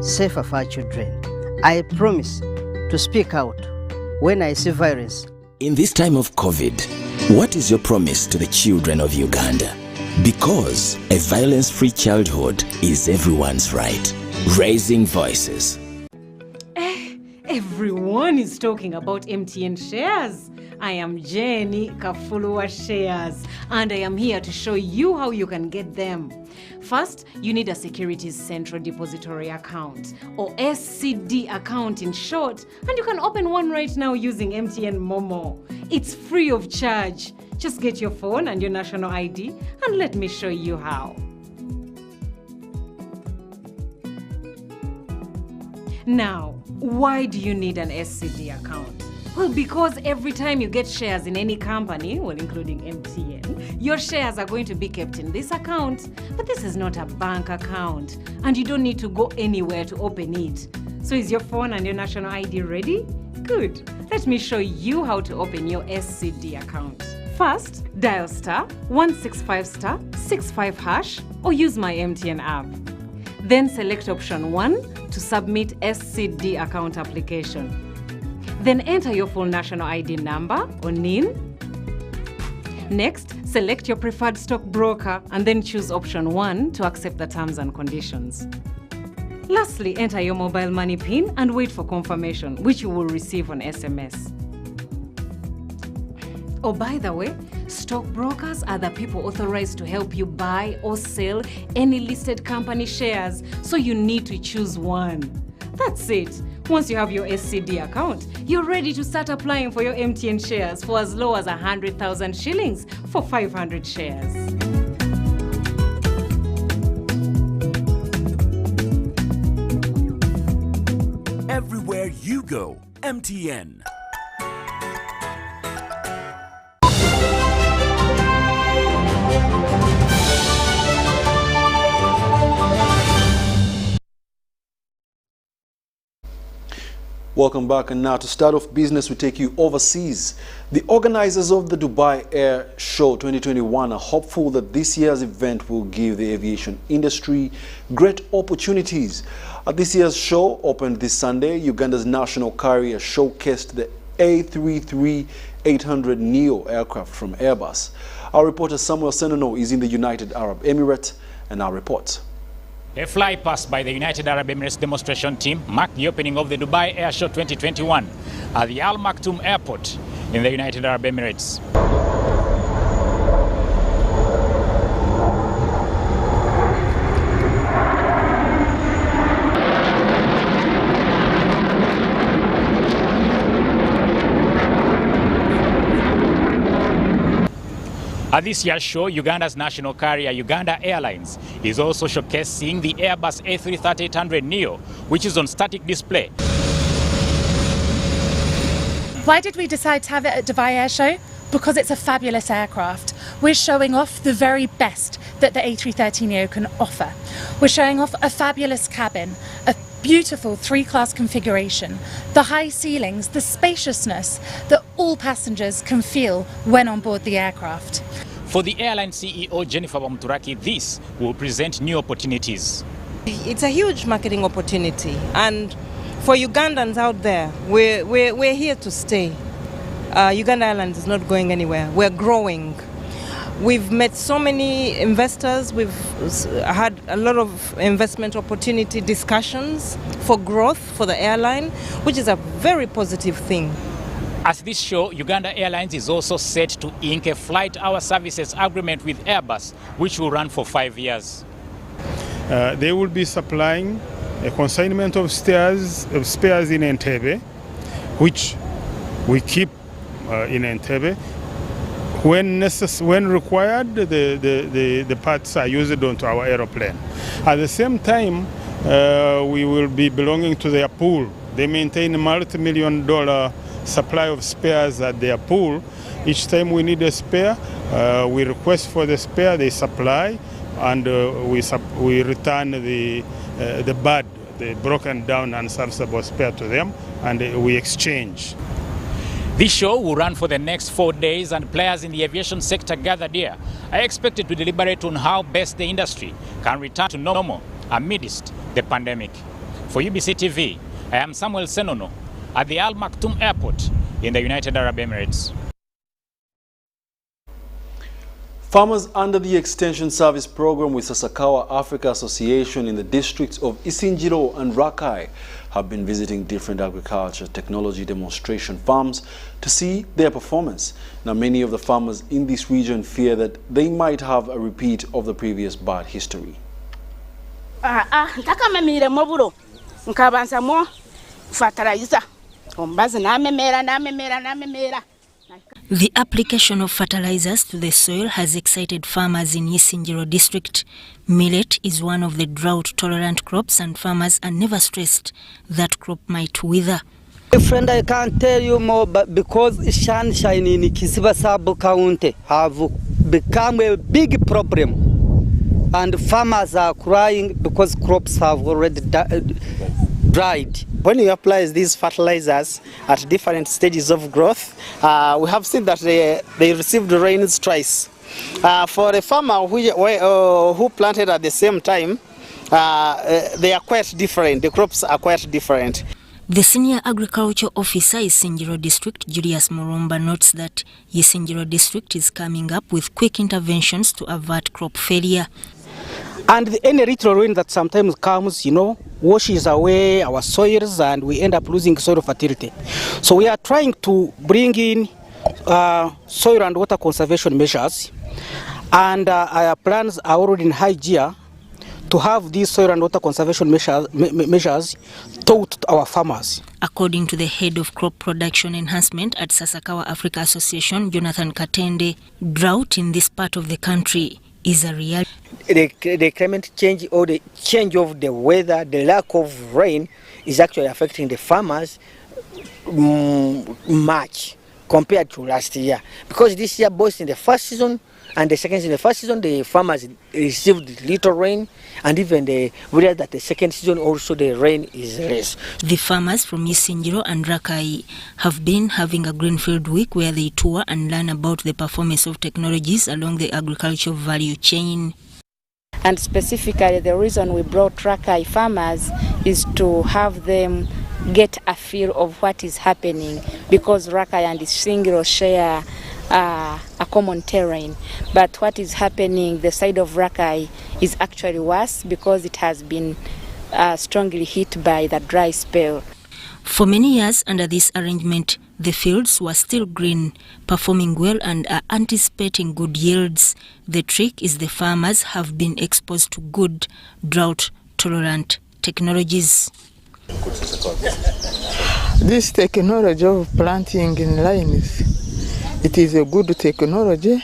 safer for our children. I promise to speak out when I see violence. In this time of COVID, what is your promise to the children of Uganda? Because a violence-free childhood is everyone's right. raising voices. Everyone is talking about MTN shares. I am Jenny Kafulua Shares, and I am here to show you how you can get them. First, you need a Securities Central Depository account, or SCD account in short, and you can open one right now using MTN Momo. It's free of charge. Just get your phone and your national ID, and let me show you how. Now, why do you need an SCD account? Well, because every time you get shares in any company, well, including MTN, your shares are going to be kept in this account. But this is not a bank account, and you don't need to go anywhere to open it. So is your phone and your national ID ready? Good. Let me show you how to open your SCD account. First, dial *165*65# or use my MTN app. Then select option 1 to submit SCD account application. Then enter your full national ID number or NIN. Next, select your preferred stockbroker and then choose option 1 to accept the terms and conditions. Lastly, enter your mobile money PIN and wait for confirmation, which you will receive on SMS. Oh, by the way, stockbrokers are the people authorized to help you buy or sell any listed company shares, so you need to choose one. That's it. Once you have your SCD account, you're ready to start applying for your MTN shares for as low as 100,000 shillings for 500 shares. Everywhere you go, MTN. Welcome back, and now to start off business, we take you overseas. The organizers of the Dubai Air Show 2021 are hopeful that this year's event will give the aviation industry great opportunities. At this year's show, opened this Sunday, Uganda's national carrier showcased the A330-800 Neo aircraft from Airbus. Our reporter Samuel Senono is in the United Arab Emirates and now reports. A fly past by the United Arab Emirates demonstration team marked the opening of the Dubai Air Show 2021 at the Al-Maktoum airport in the United Arab Emirates. At this year's show, Uganda's national carrier Uganda Airlines is also showcasing the Airbus A330-800 Neo, which is on static display. Why did we decide to have it at Dubai Air Show? Because it's a fabulous aircraft. We're showing off the very best that the A330 Neo can offer. We're showing off a fabulous cabin, a beautiful 3-class configuration, the high ceilings, the spaciousness that all passengers can feel when on board the aircraft. For the airline CEO Jennifer Bamuturaki, this will present new opportunities. It's a huge marketing opportunity, and for Ugandans out there, we're here to stay. Uganda Airlines is not going anywhere. We're growing. We've met so many investors. We've had a lot of investment opportunity discussions for growth for the airline, which is a very positive thing. At this show, Uganda Airlines is also set to ink a flight hour services agreement with Airbus, which will run for 5 years. They will be supplying a consignment of spares in Entebbe, which we keep in Entebbe. When required, the parts are used onto our aeroplane. At the same time, we will be belonging to their pool. They maintain a multi-million-dollar supply of spares at their pool. Each time we need a spare, we request for the spare, they supply, and we return the bad, the broken down and unserviceable spare to them, and we exchange. This show will run for the next 4 days, and players in the aviation sector gathered here are expected to deliberate on how best the industry can return to normal amidst the pandemic. For UBC TV, I am Samuel Senono at the Al-Maktoum airport in the United Arab Emirates. Farmers under the Extension Service Program with Sasakawa Africa Association in the districts of Isingiro and Rakai have been visiting different agriculture technology demonstration farms to see their performance. Now, many of the farmers in this region fear that they might have a repeat of the previous bad history. The application of fertilizers to the soil has excited farmers in Isingiro district. Millet is one of the drought-tolerant crops, and farmers are never stressed that crop might wither. Friend, I can't tell you more, but because sunshine in Kisiba Sub-County have become a big problem, and farmers are crying because crops have already dried. When we apply these fertilizers at different stages of growth, we have seen that they received rains twice. For a farmer who planted at the same time, they are quite different. The crops are quite different. The senior agriculture officer Isingiro district, Julius Murumba, notes that Isingiro district is coming up with quick interventions to avert crop failure. And any little rain that sometimes comes, washes away our soils, and we end up losing soil fertility. So we are trying to bring in soil and water conservation measures, and our plans are already in high gear to have these soil and water conservation measures taught to our farmers. According to the head of crop production enhancement at Sasakawa Africa Association, Jonathan Katende, drought in this part of the country is a reality. The climate change or the change of the weather, the lack of rain is actually affecting the farmers much compared to last year. Because this year, both in the first season and the second season, the first season the farmers received little rain, and even they realized that the second season also the rain is less. The farmers from Isingiro and Rakai have been having a Greenfield Week where they tour and learn about the performance of technologies along the agricultural value chain. And specifically, the reason we brought Rakai farmers is to have them get a feel of what is happening, because Rakai and Isingiro share a common terrain. But what is happening, the side of Rakai is actually worse because it has been strongly hit by the dry spell. For many years under this arrangement, the fields were still green, performing well and are anticipating good yields. The trick is the farmers have been exposed to good drought-tolerant technologies. This technology of planting in lines, it is a good technology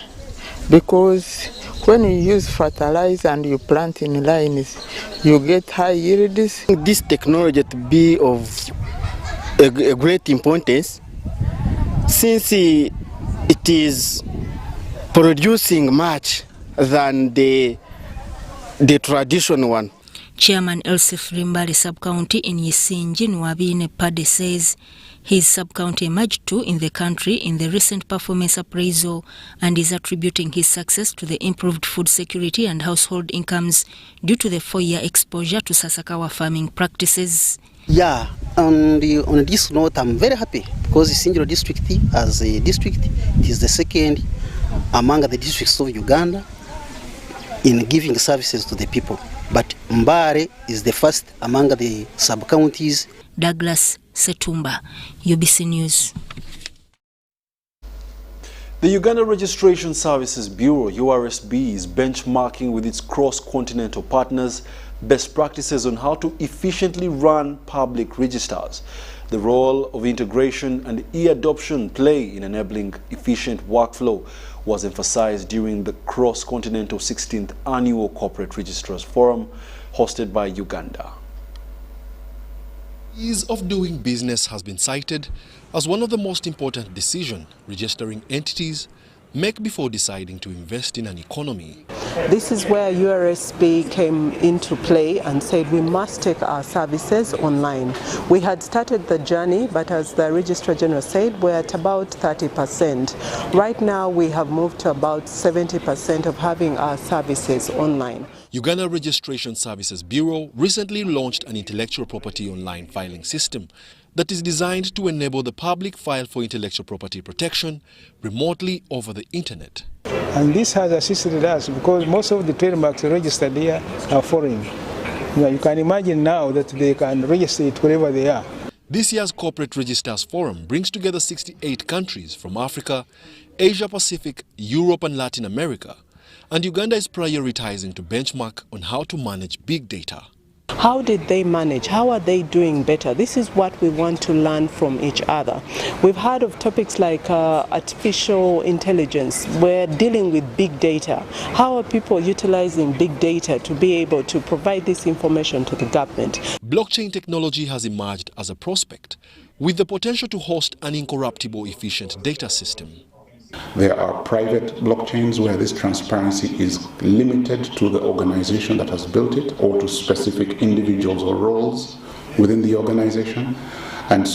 because when you use fertilizer and you plant in lines, you get high yields. This technology to be of a great importance since it is producing much than the traditional one. Chairman Elsif Rimbali Sub-County in Yisinji Nwabine Pade says his sub-county emerged two in the country in the recent performance appraisal and is attributing his success to the improved food security and household incomes due to the 4-year exposure to Sasakawa farming practices. Yeah, on this note, I'm very happy because Isingiro district as a district is the second among the districts of Uganda in giving services to the people. But Mbare is the first among the sub-counties. Douglas Setumba, UBC News. The Uganda Registration Services Bureau, URSB, is benchmarking with its cross-continental partners best practices on how to efficiently run public registers. The role of integration and e-adoption play in enabling efficient workflow was emphasized during the cross-continental 16th Annual Corporate Registrars Forum hosted by Uganda. Ease of doing business has been cited as one of the most important decisions registering entities make before deciding to invest in an economy. This is where URSB came into play and said we must take our services online. We had started the journey, but as the Registrar General said, we're at about 30%. Right now we have moved to about 70% of having our services online. Uganda Registration Services Bureau recently launched an intellectual property online filing system that is designed to enable the public file for intellectual property protection remotely over the internet. And this has assisted us because most of the trademarks registered here are foreign. You can imagine now that they can register it wherever they are. This year's Corporate Registers Forum brings together 68 countries from Africa, Asia Pacific, Europe and Latin America. And Uganda is prioritizing to benchmark on how to manage big data. How did they manage? How are they doing better? This is what we want to learn from each other. We've heard of topics like artificial intelligence. We're dealing with big data. How are people utilizing big data to be able to provide this information to the government? Blockchain technology has emerged as a prospect with the potential to host an incorruptible, efficient data system. There are private blockchains where this transparency is limited to the organization that has built it or to specific individuals or roles within the organization. And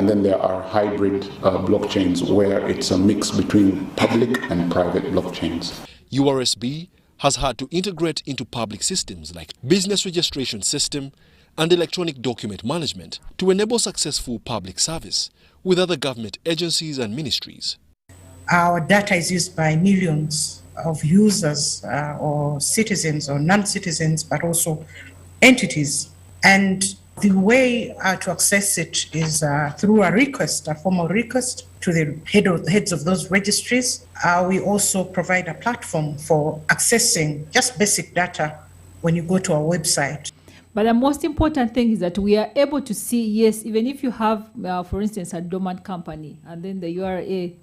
then there are hybrid blockchains where it's a mix between public and private blockchains. URSB has had to integrate into public systems like business registration system and electronic document management to enable successful public service with other government agencies and ministries. Our data is used by millions of users or citizens or non-citizens, but also entities. And the way to access it is through a request, a formal request to the heads of those registries. We also provide a platform for accessing just basic data when you go to our website. But the most important thing is that we are able to see, yes, even if you have, for instance, a dormant company and then the URA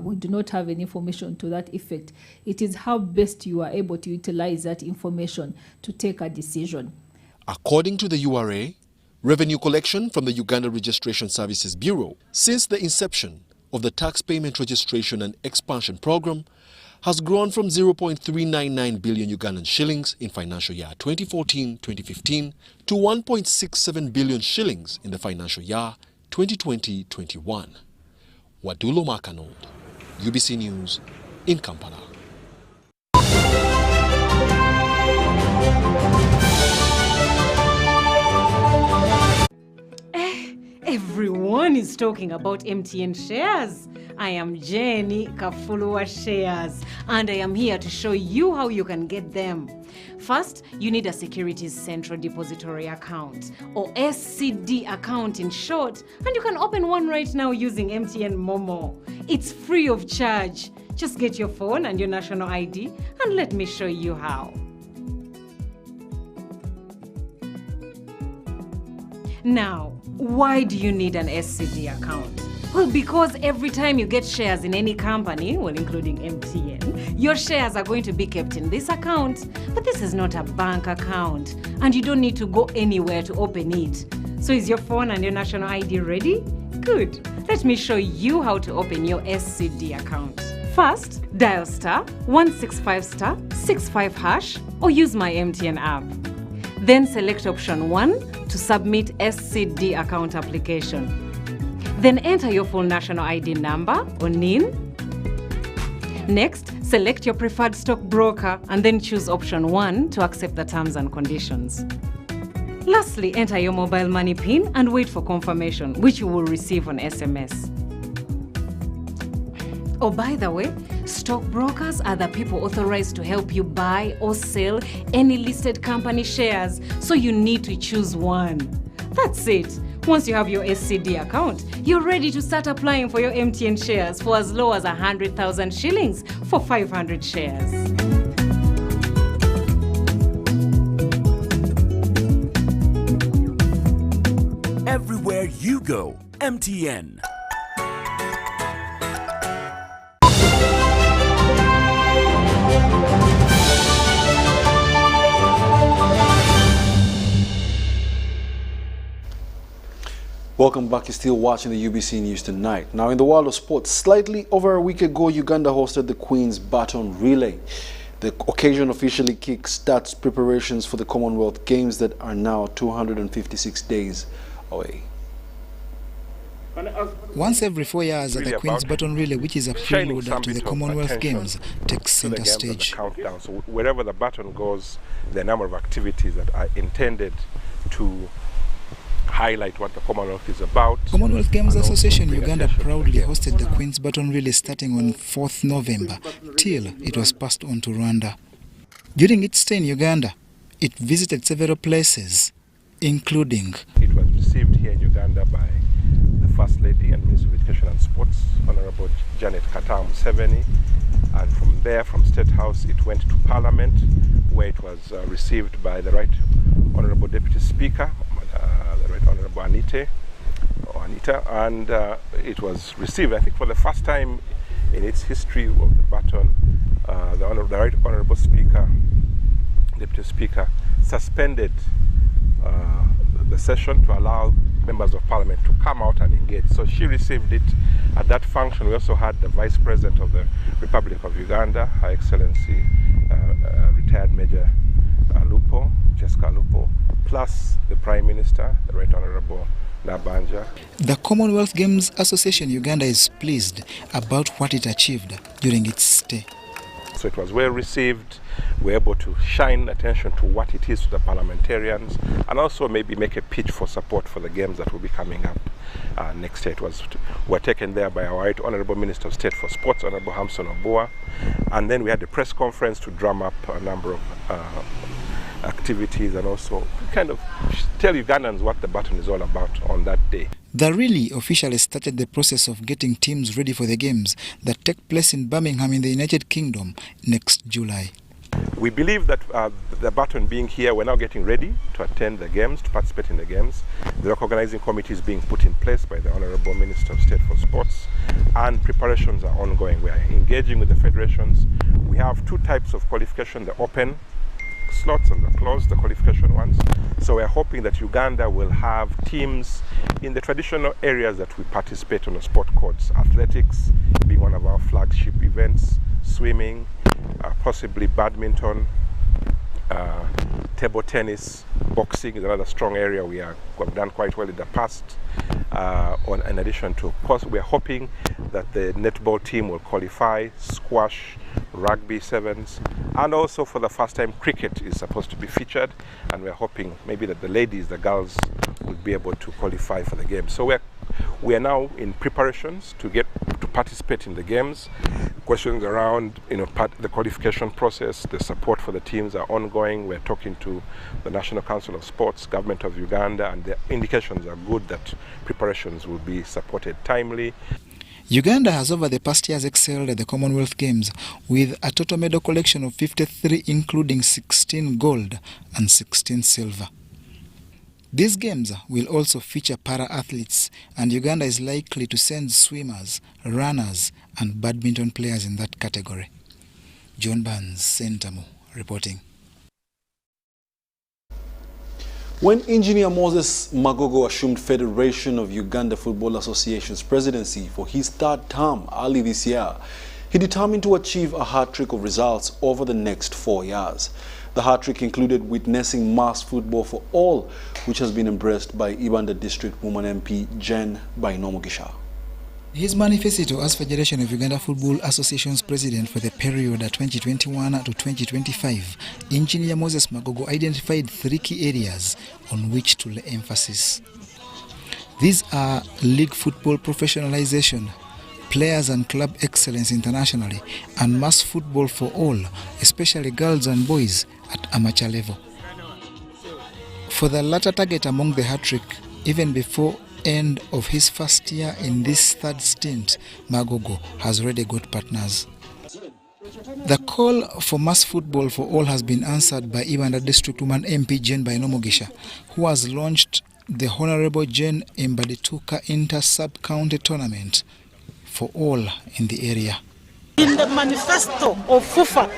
we do not have any information to that effect. It is how best you are able to utilize that information to take a decision. According to the URA, revenue collection from the Uganda Registration Services Bureau since the inception of the Tax Payment Registration and Expansion Program has grown from 0.399 billion Ugandan shillings in financial year 2014-2015 to 1.67 billion shillings in the financial year 2020-21. Wadulo Makanold, UBC News in Kampala. Everyone is talking about MTN shares. I am Jenny Kafulua Shares, and I am here to show you how you can get them. First, you need a Securities Central Depository account, or SCD account in short, and you can open one right now using MTN Momo. It's free of charge. Just get your phone and your national ID, and let me show you how. Now, why do you need an SCD account? Well, because every time you get shares in any company, well, including MTN, your shares are going to be kept in this account. But this is not a bank account, and you don't need to go anywhere to open it. So is your phone and your national ID ready? Good. Let me show you how to open your SCD account. First, dial *165*65# or use my MTN app. Then select option 1 to submit SCD account application. Then enter your full national ID number or NIN. Next, select your preferred stockbroker and then choose option 1 to accept the terms and conditions. Lastly, enter your mobile money PIN and wait for confirmation, which you will receive on SMS. Oh, by the way, stockbrokers are the people authorized to help you buy or sell any listed company shares, so you need to choose one. That's it. Once you have your SCD account, you're ready to start applying for your MTN shares for as low as 100,000 shillings for 500 shares. Everywhere you go, MTN. Welcome back. You're still watching the UBC News Tonight. Now, in the world of sports, slightly over a week ago, Uganda hosted the Queen's Baton Relay. The occasion officially kick-starts preparations for the Commonwealth Games that are now 256 days away. Once every 4 years, the Queen's Baton Relay, which is a prelude to the Commonwealth Games, takes center stage. Countdown. So wherever the baton goes, the number of activities that are intended to highlight what the Commonwealth is about. Commonwealth Games Association Uganda proudly hosted the Queen's Baton Relay starting on 4th November till it was passed on to Rwanda. During its stay in Uganda, it visited several places, including... It was received here in Uganda by the First Lady and Minister of Education and Sports, Honorable Janet Kataha Museveni, and from there, from State House, it went to Parliament, where it was received by the Right Honorable Deputy Speaker, the Right Honorable Anita, and it was received, I think, for the first time in its history of the baton. The Right Honorable Speaker, Deputy Speaker, suspended the session to allow members of Parliament to come out and engage. So she received it at that function. We also had the Vice President of the Republic of Uganda, Her Excellency retired Major Lupo, Jessica Lupo, plus the Prime Minister, the Right Honorable Nabanja. The Commonwealth Games Association Uganda is pleased about what it achieved during its stay. So it was well received. We're able to shine attention to what it is to the parliamentarians and also maybe make a pitch for support for the games that will be coming up next year. We're taken there by our Right Honourable Minister of State for Sports, Honourable Hamson Oboa, and then we had a press conference to drum up a number of activities and also kind of tell Ugandans what the baton is all about on that day. The rally officially started the process of getting teams ready for the games that take place in Birmingham in the United Kingdom next July. We believe that the baton being here, we're now getting ready to attend the games, to participate in the games. The recognizing committee is being put in place by the Honourable Minister of State for Sports, and preparations are ongoing. We are engaging with the federations. We have two types of qualification, the open slots and the closed, the qualification ones. So we're hoping that Uganda will have teams in the traditional areas that we participate on the sport codes. Athletics being one of our flagship events, swimming, possibly badminton, table tennis, boxing is another strong area we have done quite well in the past. In addition to, we're hoping that the netball team will qualify, squash, rugby sevens, and also for the first time cricket is supposed to be featured, and we're hoping maybe that the ladies, the girls, will be able to qualify for the game. So we are now in preparations to get to participate in the games. Questions around the qualification process, the support for the teams are ongoing. We're talking to the National Council of Sports, Government of Uganda, and the indications are good that preparations will be supported timely. Uganda has over the past years excelled at the Commonwealth Games with a total medal collection of 53, including 16 gold and 16 silver. These games will also feature para-athletes, and Uganda is likely to send swimmers, runners and badminton players in that category. John Barnes, Sentamu, reporting. When Engineer Moses Magogo assumed Federation of Uganda Football Association's presidency for his third term early this year, he determined to achieve a hat-trick of results over the next 4 years. The hat-trick included witnessing mass football for all, which has been embraced by Uganda District Woman MP Jen Bainomogisha. His manifesto as Federation of Uganda Football Association's president for the period 2021 to 2025, Engineer Moses Magogo identified 3 key areas on which to lay emphasis. These are league football professionalization, players and club excellence internationally, and mass football for all, especially girls and boys at amateur level. For the latter target among the hat-trick, even before end of his first year in this third stint, Magogo has already got partners. The call for mass football for all has been answered by Uganda District Woman MP Jen Bainomogisha, who has launched the Honourable Jen Mbadituka Inter-Sub-County Tournament for all in the area. In the manifesto of FUFA,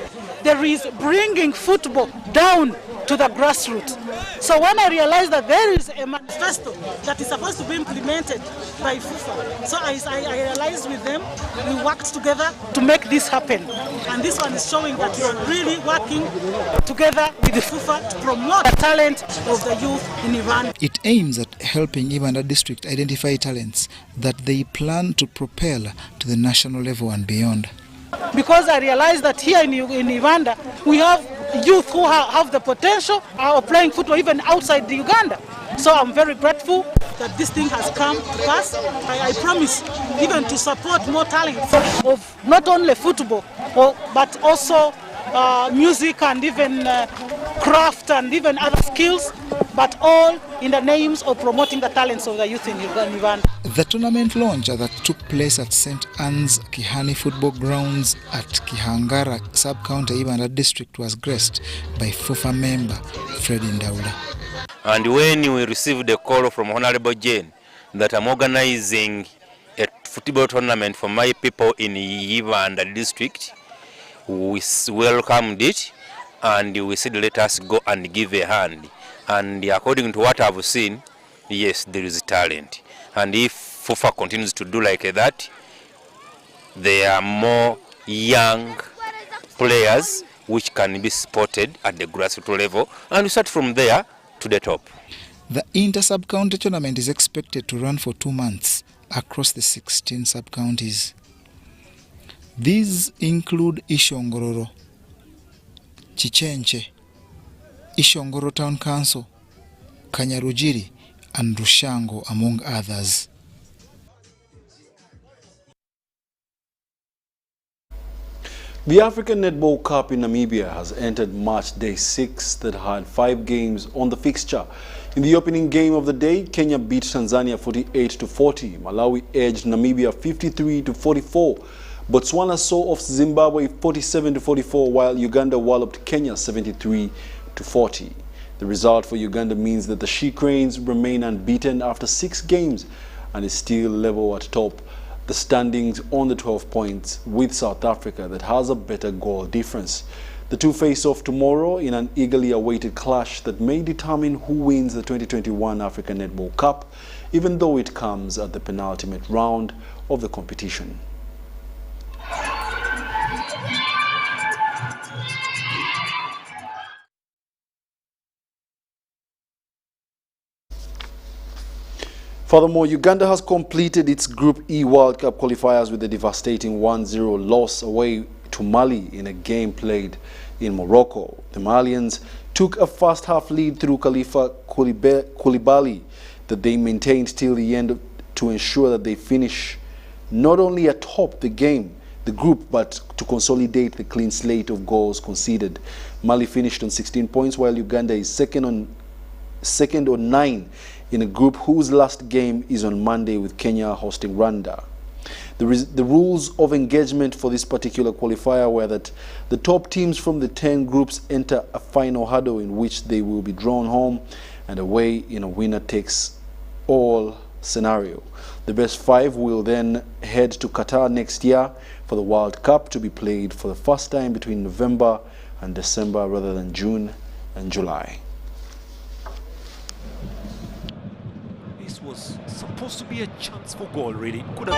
there is bringing football down to the grassroots. So when I realized that there is a manifesto that is supposed to be implemented by FUFA, so I realized with them, we worked together to make this happen. And this one is showing that we are really working together with the FUFA to promote the talent of the youth in Iran. It aims at helping Uganda District identify talents that they plan to propel to the national level and beyond. Because I realized that here in Uganda, we have youth who have the potential of playing football even outside the Uganda. So I'm very grateful that this thing has come to pass. I promise even to support more talents of not only football, but also music and even craft and even other skills, but all in the names of promoting the talents of the youth in Uganda. The tournament launch that took place at St. Anne's Kihani Football Grounds at Kihangara Sub-County Uganda District was graced by FUFA member Freddy Ndaula. And when we received a call from Honorable Jane that I'm organizing a football tournament for my people in Uganda District, we welcomed it and we said let us go and give a hand. And according to what I've seen, yes, there is talent. And if FUFA continues to do like that, there are more young players which can be supported at the grassroots level, and we start from there to the top. The inter-sub-county tournament is expected to run for 2 months across the 16 sub-counties. These include Ishongororo, Chichenche, Ishongoro Town Council, Kanyarujiri, and Rushango, among others. The African Netball Cup in Namibia has entered match day 6 that had 5 games on the fixture. In the opening game of the day, Kenya beat Tanzania 48-40. Malawi edged Namibia 53-44. Botswana saw off Zimbabwe 47-44, while Uganda walloped Kenya 73-40. The result for Uganda means that the She-Cranes remain unbeaten after 6 games and is still level at top the standings on the 12 points with South Africa that has a better goal difference. The two face off tomorrow in an eagerly awaited clash that may determine who wins the 2021 African Netball Cup, even though it comes at the penultimate round of the competition. Furthermore, Uganda has completed its Group E World Cup qualifiers with a devastating 1-0 loss away to Mali in a game played in Morocco. The Malians took a first-half lead through Khalifa Koulibaly that they maintained till the end to ensure that they finish not only atop the group, but to consolidate the clean slate of goals conceded. Mali finished on 16 points, while Uganda is second on 9 in a group whose last game is on Monday with Kenya hosting Rwanda. The rules of engagement for this particular qualifier were that the top teams from the 10 groups enter a final hurdle in which they will be drawn home and away in a winner-takes-all scenario. The best 5 will then head to Qatar next year for the World Cup to be played for the first time between November and December rather than June and July. This was supposed to be a chance for goal, really. Could have...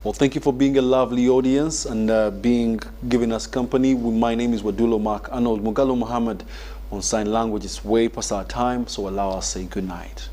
Well, thank you for being a lovely audience and giving us company. My name is Wadulo Mark Arnold. Mugalo Muhammad on sign language is way past our time, so allow us to say good night.